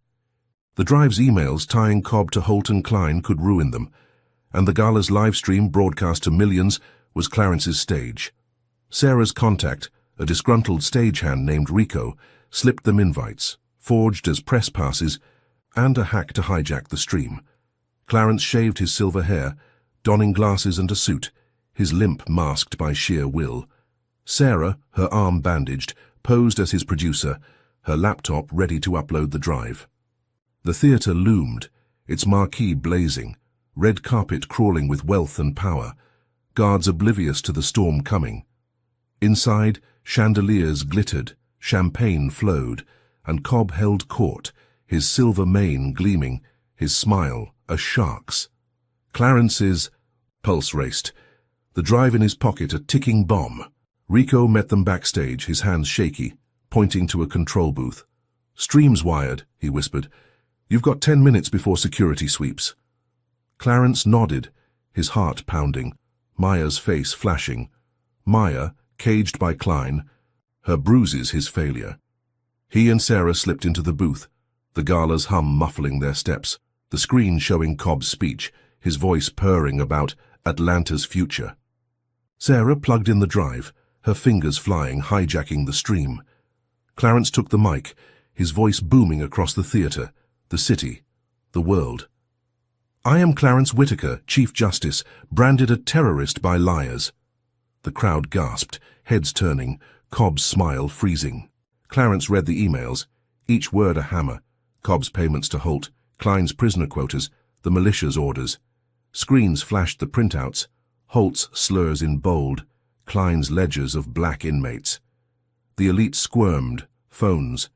The drive's emails tying Cobb to Holt and Klein could ruin them, and the gala's live stream broadcast to millions was Clarence's stage. Sarah's contact, a disgruntled stagehand named Rico, slipped them invites, forged as press passes, and a hack to hijack the stream. Clarence shaved his silver hair, donning glasses and a suit, his limp masked by sheer will. Sarah, her arm bandaged, posed as his producer, her laptop ready to upload the drive. The theatre loomed, its marquee blazing, red carpet crawling with wealth and power, guards oblivious to the storm coming. Inside, chandeliers glittered, champagne flowed, and Cobb held court, his silver mane gleaming, his smile a shark's. Clarence's pulse raced, the drive in his pocket a ticking bomb. Rico met them backstage, his hands shaky, pointing to a control booth. "Stream's wired," he whispered. "You've got 10 minutes before security sweeps." Clarence nodded, his heart pounding, Maya's face flashing. Maya, caged by Klein, her bruises his failure. He and Sarah slipped into the booth, the gala's hum muffling their steps, the screen showing Cobb's speech, his voice purring about Atlanta's future. Sarah plugged in the drive, her fingers flying, hijacking the stream. Clarence took the mic, his voice booming across the theatre, the city, the world. "I am Clarence Whitaker, Chief Justice, branded a terrorist by liars." The crowd gasped, heads turning, Cobb's smile freezing. Clarence read the emails, each word a hammer. Cobb's payments to Holt, Klein's prisoner quotas, the militia's orders. Screens flashed the printouts, Holt's slurs in bold, Klein's ledgers of black inmates. The elite squirmed, phones.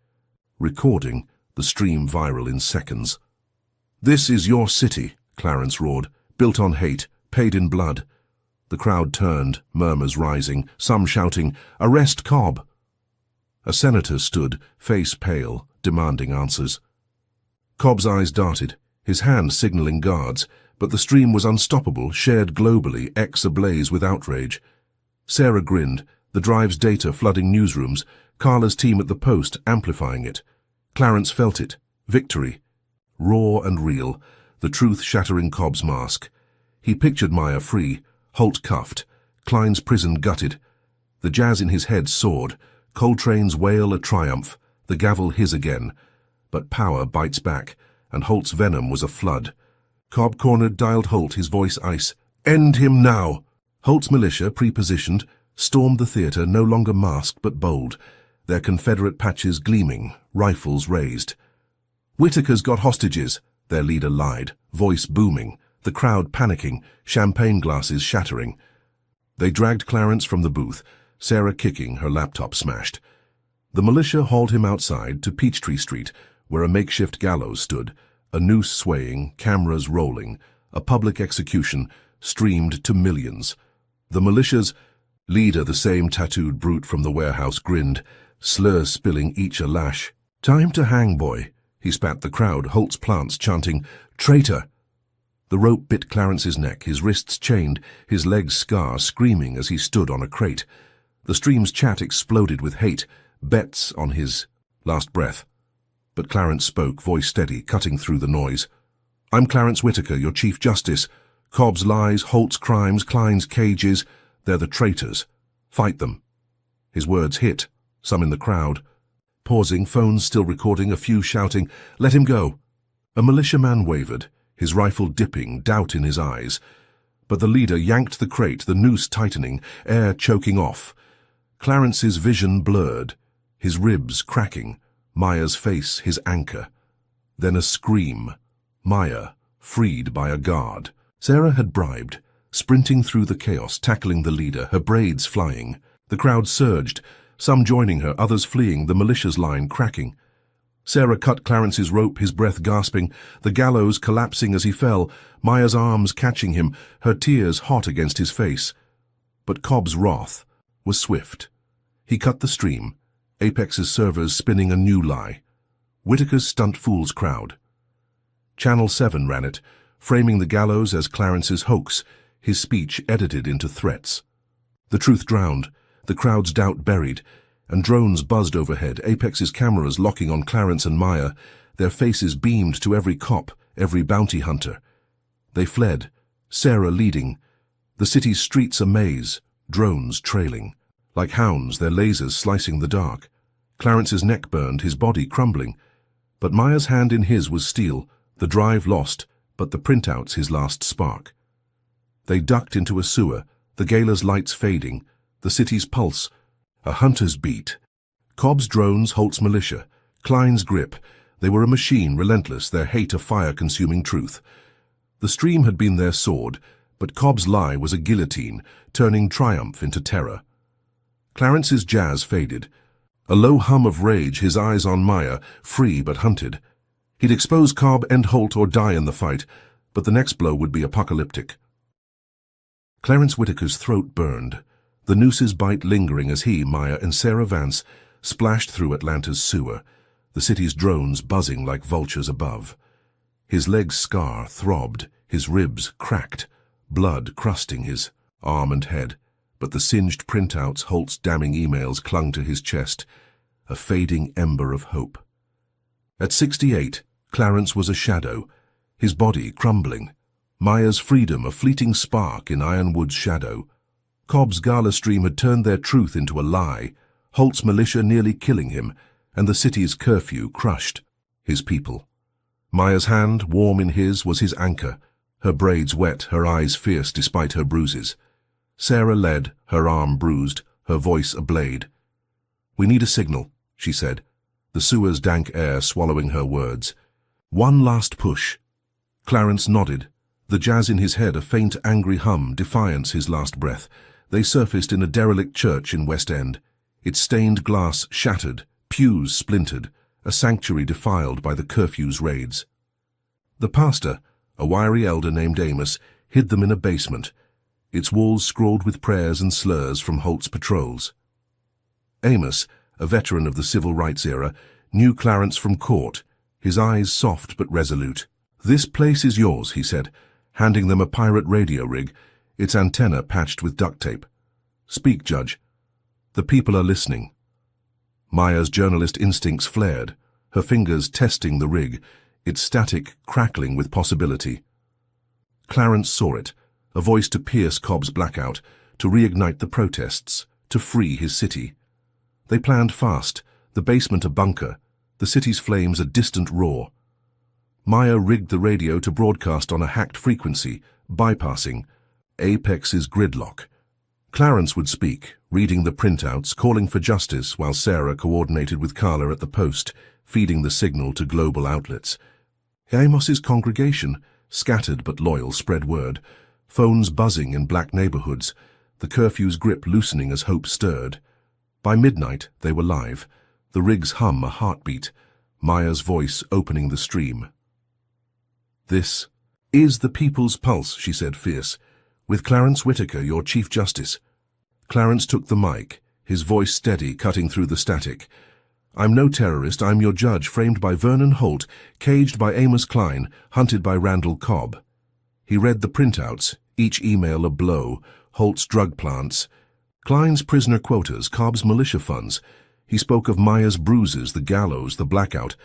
Recording, the stream viral in seconds. "This is your city," Clarence roared, "built on hate, paid in blood." The crowd turned, murmurs rising, some shouting, "Arrest Cobb!" A senator stood, face pale, demanding answers. Cobb's eyes darted, his hand signaling guards, but the stream was unstoppable, shared globally, X ablaze with outrage. Sarah grinned, the drive's data flooding newsrooms, Carla's team at the Post amplifying it. Clarence felt it. Victory. Raw and real, the truth shattering Cobb's mask. He pictured Maya free, Holt cuffed, Klein's prison gutted. The jazz in his head soared, Coltrane's wail a triumph, the gavel his again. But power bites back, and Holt's venom was a flood. Cobb cornered, dialed Holt, his voice ice. "End him now!" Holt's militia, pre-positioned, stormed the theatre, no longer masked but bold, their Confederate patches gleaming, rifles raised. "Whitaker's got hostages," their leader lied, voice booming, the crowd panicking, champagne glasses shattering. They dragged Clarence from the booth, Sarah kicking, her laptop smashed. The militia hauled him outside to Peachtree Street, where a makeshift gallows stood, a noose swaying, cameras rolling, a public execution streamed to millions. The militia's leader, the same tattooed brute from the warehouse, grinned, slurs spilling each a lash. "Time to hang, boy," he spat the crowd, Holt's plants chanting, "Traitor!" The rope bit Clarence's neck, his wrists chained, his legs scar, screaming as he stood on a crate. The stream's chat exploded with hate, bets on his last breath. But Clarence spoke, voice steady, cutting through the noise. "I'm Clarence Whitaker, your Chief Justice. Cobb's lies, Holt's crimes, Klein's cages, they're the traitors. Fight them." His words hit, some in the crowd. Pausing, phones still recording, a few shouting, "Let him go." A militiaman wavered, his rifle dipping, doubt in his eyes. But the leader yanked the crate, the noose tightening, air choking off. Clarence's vision blurred, his ribs cracking, Maya's face his anchor. Then a scream. Maya, freed by a guard. Sarah had bribed, sprinting through the chaos, tackling the leader, her braids flying. The crowd surged, some joining her, others fleeing, the militia's line cracking. Sarah cut Clarence's rope, his breath gasping, the gallows collapsing as he fell, Maya's arms catching him, her tears hot against his face. But Cobb's wrath was swift. He cut the stream, Apex's servers spinning a new lie. Whitaker's stunt fool's crowd. Channel 7 ran it, framing the gallows as Clarence's hoax, his speech edited into threats. The truth drowned, the crowd's doubt buried, and drones buzzed overhead, Apex's cameras locking on Clarence and Maya, their faces beamed to every cop, every bounty hunter. They fled, Sarah leading, the city's streets a maze, drones trailing. Like hounds, their lasers slicing the dark. Clarence's neck burned, his body crumbling. But Maya's hand in his was steel, the drive lost, but the printouts his last spark. They ducked into a sewer, the gala's lights fading, the city's pulse, a hunter's beat. Cobb's drones, Holt's militia, Klein's grip. They were a machine, relentless, their hate a fire-consuming truth. The stream had been their sword, but Cobb's lie was a guillotine, turning triumph into terror. Clarence's jazz faded. A low hum of rage, his eyes on Maya, free but hunted. He'd expose Cobb, end Holt, or die in the fight, but the next blow would be apocalyptic. Clarence Whitaker's throat burned, the nooses bite lingering as he, Maya, and Sarah Vance splashed through Atlanta's sewer, the city's drones buzzing like vultures above. His legs scar throbbed, his ribs cracked, blood crusting his arm and head. But the singed printouts, Holt's damning emails clung to his chest, a fading ember of hope. At 68, Clarence was a shadow, his body crumbling. Maya's freedom a fleeting spark in Ironwood's shadow. Cobb's gala stream had turned their truth into a lie, Holt's militia nearly killing him, and the city's curfew crushed his people. Maya's hand, warm in his, was his anchor, her braids wet, her eyes fierce despite her bruises. Sarah led, her arm bruised, her voice a blade. "We need a signal," she said, the sewer's dank air swallowing her words. "One last push." Clarence nodded, the jazz in his head a faint angry hum, defiance his last breath. They surfaced in a derelict church in West End, its stained glass shattered, pews splintered, a sanctuary defiled by the curfew's raids. The pastor, a wiry elder named Amos, hid them in a basement, its walls scrawled with prayers and slurs from Holt's patrols. Amos, a veteran of the civil rights era, knew Clarence from court, his eyes soft but resolute. "This place is yours," he said, handing them a pirate radio rig, its antenna patched with duct tape. "Speak, Judge. The people are listening." Maya's journalist instincts flared, her fingers testing the rig, its static crackling with possibility. Clarence saw it, a voice to pierce Cobb's blackout, to reignite the protests, to free his city. They planned fast, the basement a bunker, the city's flames a distant roar. Maya rigged the radio to broadcast on a hacked frequency, bypassing Apex's gridlock. Clarence would speak, reading the printouts, calling for justice, while Sarah coordinated with Carla at the post, feeding the signal to global outlets. Amos's congregation, scattered but loyal, spread word, phones buzzing in black neighborhoods, the curfew's grip loosening as hope stirred. By midnight, they were live, the rig's hum a heartbeat, Maya's voice opening the stream. "This is the people's pulse," she said fierce, "with Clarence Whitaker, your Chief Justice." Clarence took the mic, his voice steady, cutting through the static. "I'm no terrorist, I'm your judge, framed by Vernon Holt, caged by Amos Klein, hunted by Randall Cobb." He read the printouts, each email a blow: Holt's drug plants, Klein's prisoner quotas, Cobb's militia funds. He spoke of Maya's bruises, the gallows, the blackout.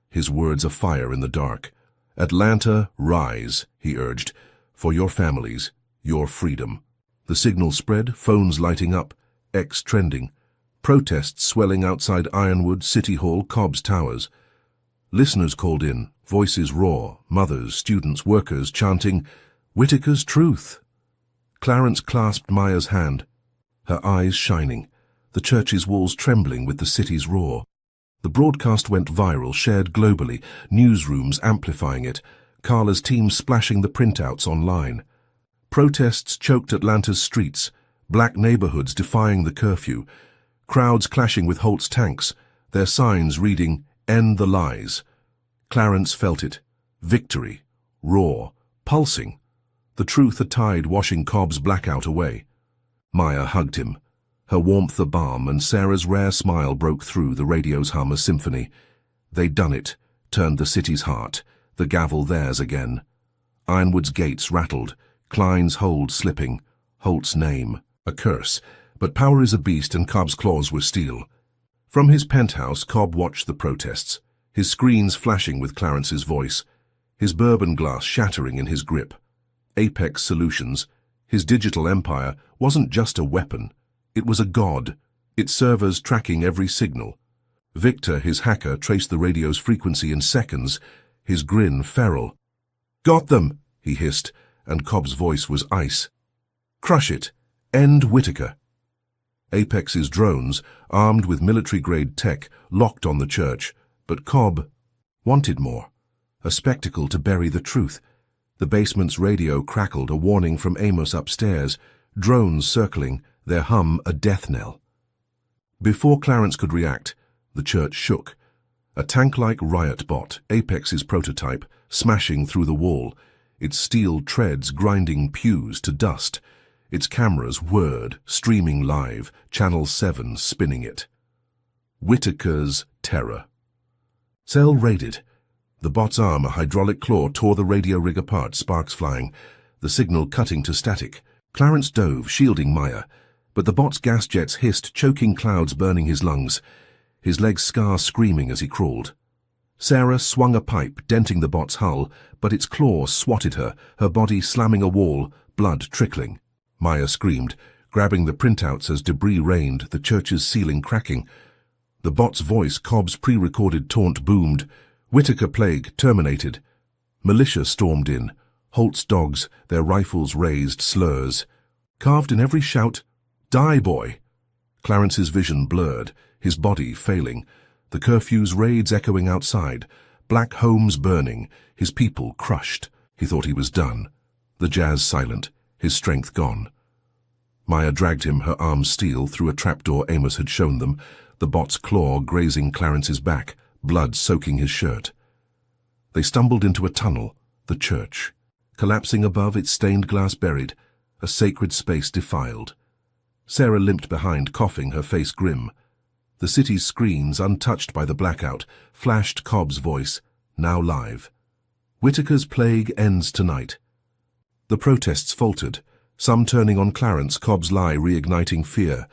His words a fire in the dark. Atlanta, rise, he urged, for your families, your freedom. The signal spread, phones lighting up, X trending. Protests swelling outside Ironwood, City Hall, Cobb's Towers. Listeners called in, voices raw, mothers, students, workers chanting, Whitaker's truth. Clarence clasped Maya's hand, her eyes shining, the church's walls trembling with the city's roar. The broadcast went viral, shared globally, newsrooms amplifying it, Carla's team splashing the printouts online. Protests choked Atlanta's streets, black neighborhoods defying the curfew, crowds clashing with Holt's tanks, their signs reading, End the lies. Clarence felt it. Victory. Raw. Pulsing. The truth a tide washing Cobb's blackout away. Maya hugged him. Her warmth a balm, and Sarah's rare smile broke through the radio's hum a symphony. They'd done it, turned the city's heart, the gavel theirs again. Ironwood's gates rattled, Klein's hold slipping, Holt's name, a curse. But power is a beast and Cobb's claws were steel. From his penthouse, Cobb watched the protests, his screens flashing with Clarence's voice, his bourbon glass shattering in his grip. Apex Solutions, his digital empire, wasn't just a weapon. It was a god, its servers tracking every signal. Victor, his hacker, traced the radio's frequency in seconds, his grin feral. Got them, he hissed, and Cobb's voice was ice. Crush it. End Whitaker. Apex's drones, armed with military-grade tech, locked on the church, but Cobb wanted more. A spectacle to bury the truth. The basement's radio crackled, a warning from Amos upstairs, drones circling, their hum a death knell. Before Clarence could react, the church shook. A tank-like riot bot, Apex's prototype, smashing through the wall, its steel treads grinding pews to dust, its cameras whirred, streaming live, Channel 7 spinning it. Whitaker's terror. Cell raided. The bot's arm, a hydraulic claw, tore the radio rig apart, sparks flying, the signal cutting to static. Clarence dove, shielding Maya, but the bot's gas jets hissed, choking clouds burning his lungs, his legs scar screaming as he crawled. Sarah swung a pipe, denting the bot's hull, but its claw swatted her, her body slamming a wall, blood trickling. Maya screamed, grabbing the printouts as debris rained, the church's ceiling cracking. The bot's voice, Cobb's pre-recorded taunt, boomed. Whitaker plague terminated. Militia stormed in. Holt's dogs, their rifles raised, slurs. Carved in every shout, Die, boy! Clarence's vision blurred, his body failing. The curfew's raids echoing outside. Black homes burning, his people crushed. He thought he was done. The jazz silent, his strength gone. Maya dragged him, her arms steel, through a trapdoor Amos had shown them, the bot's claw grazing Clarence's back, blood soaking his shirt. They stumbled into a tunnel, the church. Collapsing above, its stained glass buried, a sacred space defiled. Sarah limped behind, coughing, her face grim. The city's screens, untouched by the blackout, flashed Cobb's voice, now live. Whitaker's plague ends tonight. The protests faltered, some turning on Clarence, Cobb's lie reigniting fear.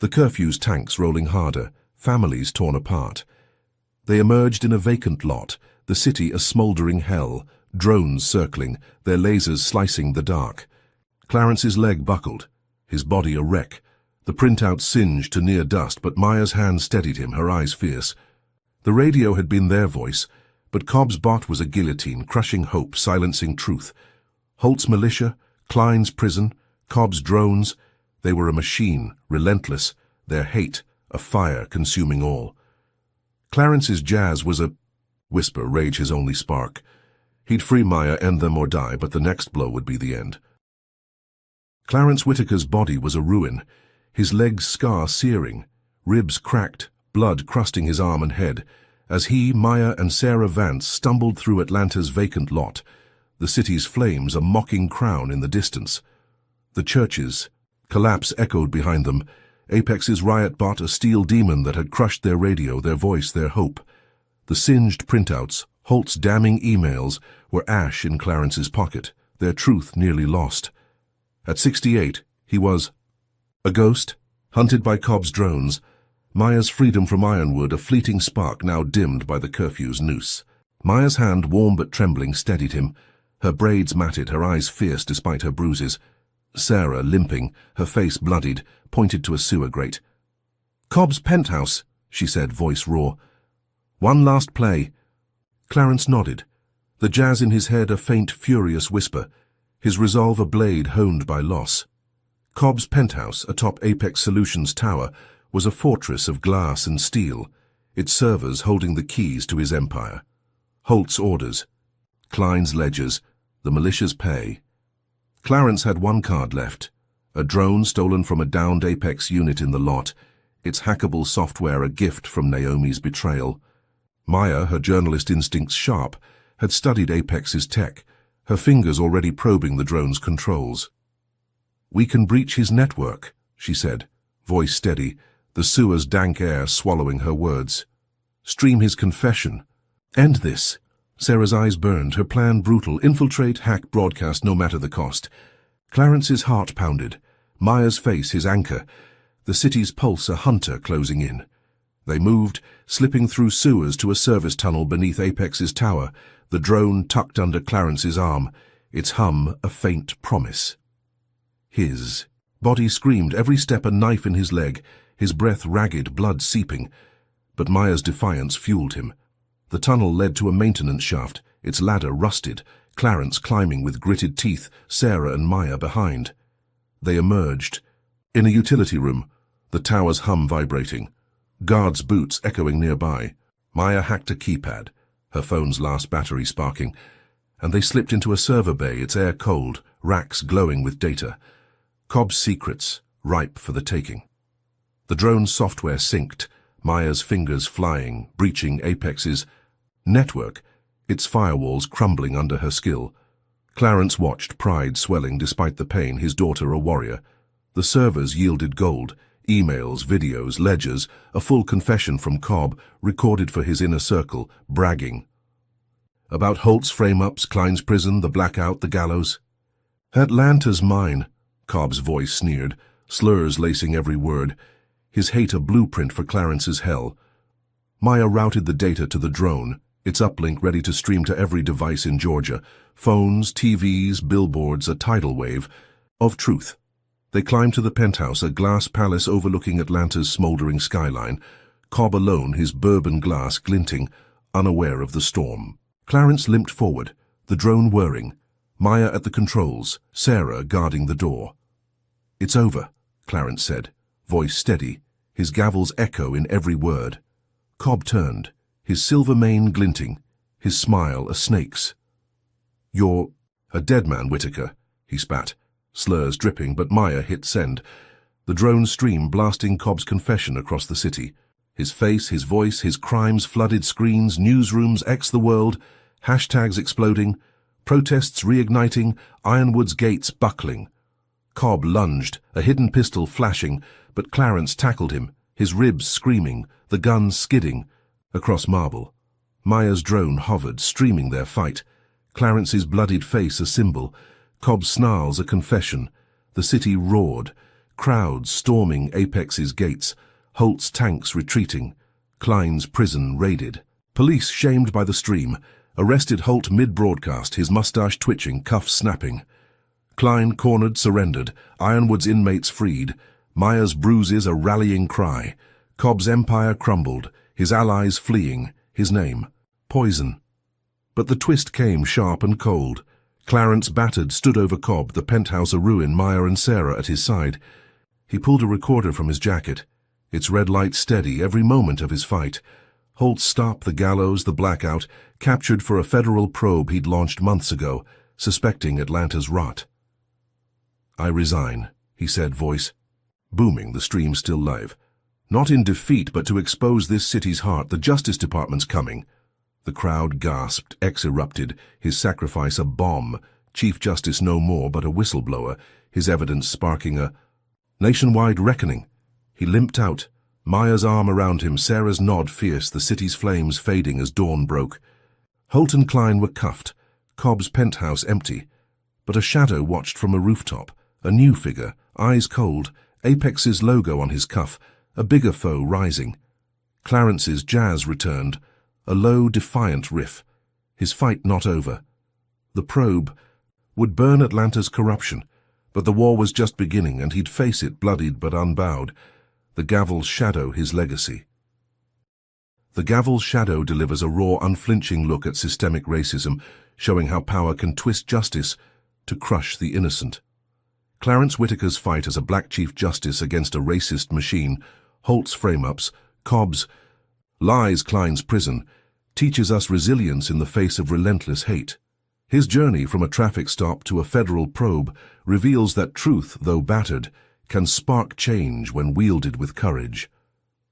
The curfew's tanks rolling harder, families torn apart. They emerged in a vacant lot, the city a smouldering hell, drones circling, their lasers slicing the dark. Clarence's leg buckled, his body a wreck. The printout singed to near dust, but Maya's hand steadied him, her eyes fierce. The radio had been their voice, but Cobb's bot was a guillotine, crushing hope, silencing truth. Holt's militia, Klein's prison, Cobb's drones, they were a machine, relentless, their hate, a fire consuming all. Clarence's jazz was a whisper, rage his only spark. He'd free Maya, end them or die, but the next blow would be the end. Clarence Whitaker's body was a ruin, his legs scar searing, ribs cracked, blood crusting his arm and head, as he, Maya, and Sarah Vance stumbled through Atlanta's vacant lot, the city's flames a mocking crown in the distance. The churches, collapse echoed behind them, Apex's riot bot a steel demon that had crushed their radio, their voice, their hope. The singed printouts, Holt's damning emails, were ash in Clarence's pocket, their truth nearly lost. At 68, he was a ghost, hunted by Cobb's drones. Maya's freedom from Ironwood, a fleeting spark now dimmed by the curfew's noose. Maya's hand, warm but trembling, steadied him. Her braids matted, her eyes fierce despite her bruises. Sarah, limping, her face bloodied, pointed to a sewer grate. "Cobb's penthouse," she said, voice raw. "One last play." Clarence nodded, the jazz in his head a faint, furious whisper, his resolve a blade honed by loss. Cobb's penthouse, atop Apex Solutions Tower, was a fortress of glass and steel, its servers holding the keys to his empire. Holt's orders, Klein's ledgers, the militia's pay. Clarence had one card left, a drone stolen from a downed Apex unit in the lot, its hackable software a gift from Naomi's betrayal. Maya, her journalist instincts sharp, had studied Apex's tech, her fingers already probing the drone's controls. "We can breach his network," she said, voice steady, the sewer's dank air swallowing her words. "Stream his confession. End this." Sarah's eyes burned, her plan brutal, infiltrate, hack, broadcast, no matter the cost. Clarence's heart pounded, Maya's face his anchor, the city's pulse a hunter closing in. They moved, slipping through sewers to a service tunnel beneath Apex's tower, the drone tucked under Clarence's arm, its hum a faint promise. His body screamed, every step a knife in his leg, his breath ragged, blood seeping. But Maya's defiance fueled him. The tunnel led to a maintenance shaft, its ladder rusted, Clarence climbing with gritted teeth, Sarah and Maya behind. They emerged. In a utility room, the tower's hum vibrating, guards' boots echoing nearby. Maya hacked a keypad, her phone's last battery sparking, and they slipped into a server bay, its air cold, racks glowing with data. Cobb's secrets, ripe for the taking. The drone's software synced, Maya's fingers flying, breaching Apex's network, its firewalls crumbling under her skill. Clarence watched, pride swelling despite the pain, his daughter a warrior. The servers yielded gold, emails, videos, ledgers, a full confession from Cobb, recorded for his inner circle, bragging. About Holt's frame-ups, Klein's prison, the blackout, the gallows. "Atlanta's mine," Cobb's voice sneered, slurs lacing every word, his hate a blueprint for Clarence's hell. Maya routed the data to the drone, its uplink ready to stream to every device in Georgia, phones, TVs, billboards, a tidal wave of truth. They climbed to the penthouse, a glass palace overlooking Atlanta's smoldering skyline, Cobb alone, his bourbon glass glinting, unaware of the storm. Clarence limped forward, the drone whirring, Maya at the controls, Sarah guarding the door. "It's over," Clarence said, voice steady, his gavel's echo in every word. Cobb turned, his silver mane glinting, his smile a snake's. "You're a dead man, Whitaker," he spat, slurs dripping, but Maya hit send. The drone stream blasting Cobb's confession across the city. His face, his voice, his crimes flooded screens, newsrooms X the world, hashtags exploding, protests reigniting, Ironwood's gates buckling. Cobb lunged, a hidden pistol flashing, but Clarence tackled him, his ribs screaming, the gun skidding. Across marble, Maya's drone hovered, streaming their fight. Clarence's bloodied face a symbol, Cobb's snarls a confession. The city roared, crowds storming Apex's gates, Holt's tanks retreating, Klein's prison raided. Police shamed by the stream, arrested Holt mid-broadcast, his mustache twitching, cuffs snapping. Klein cornered, surrendered, Ironwood's inmates freed, Maya's bruises a rallying cry. Cobb's empire crumbled, his allies fleeing, his name, poison. But the twist came sharp and cold. Clarence, battered, stood over Cobb, the penthouse a ruin, Maya and Sarah at his side. He pulled a recorder from his jacket, its red light steady every moment of his fight. Holt's stop, the gallows, the blackout, captured for a federal probe he'd launched months ago, suspecting Atlanta's rot. "I resign," he said, voice booming, the stream still live. "Not in defeat, but to expose this city's heart. The Justice Department's coming." The crowd gasped, X erupted, his sacrifice a bomb, Chief Justice no more but a whistleblower, his evidence sparking a nationwide reckoning. He limped out, Maya's arm around him, Sarah's nod fierce, the city's flames fading as dawn broke. Holt and Klein were cuffed, Cobb's penthouse empty. But a shadow watched from a rooftop, a new figure, eyes cold, Apex's logo on his cuff, a bigger foe rising. Clarence's jazz returned, a low, defiant riff. His fight not over. The probe would burn Atlanta's corruption, but the war was just beginning and he'd face it bloodied but unbowed. The Gavel's shadow his legacy. The Gavel's shadow delivers a raw, unflinching look at systemic racism, showing how power can twist justice to crush the innocent. Clarence Whitaker's fight as a black Chief Justice against a racist machine, Holt's frame-ups, Cobb's lies Klein's prison, teaches us resilience in the face of relentless hate. His journey from a traffic stop to a federal probe reveals that truth, though battered, can spark change when wielded with courage.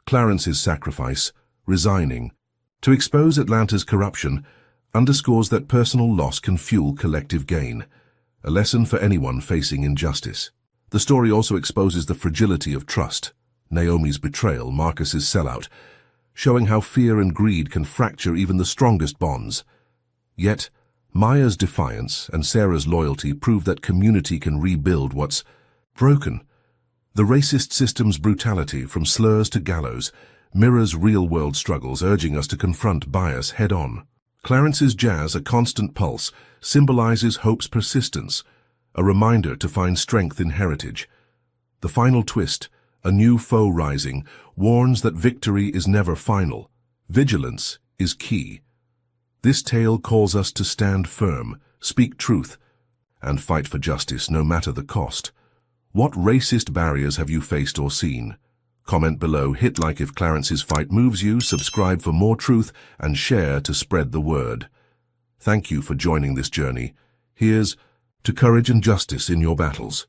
Clarence's sacrifice, resigning, to expose Atlanta's corruption, underscores that personal loss can fuel collective gain, a lesson for anyone facing injustice. The story also exposes the fragility of trust, Naomi's betrayal, Marcus's sellout, showing how fear and greed can fracture even the strongest bonds. Yet, Maya's defiance and Sarah's loyalty prove that community can rebuild what's broken. The racist system's brutality, from slurs to gallows, mirrors real-world struggles, urging us to confront bias head-on. Clarence's jazz, a constant pulse, symbolizes hope's persistence, a reminder to find strength in heritage. The final twist, a new foe rising, warns that victory is never final. Vigilance is key. This tale calls us to stand firm, speak truth, and fight for justice no matter the cost. What racist barriers have you faced or seen? Comment below, hit like if Clarence's fight moves you, subscribe for more truth, and share to spread the word. Thank you for joining this journey. Here's to courage and justice in your battles.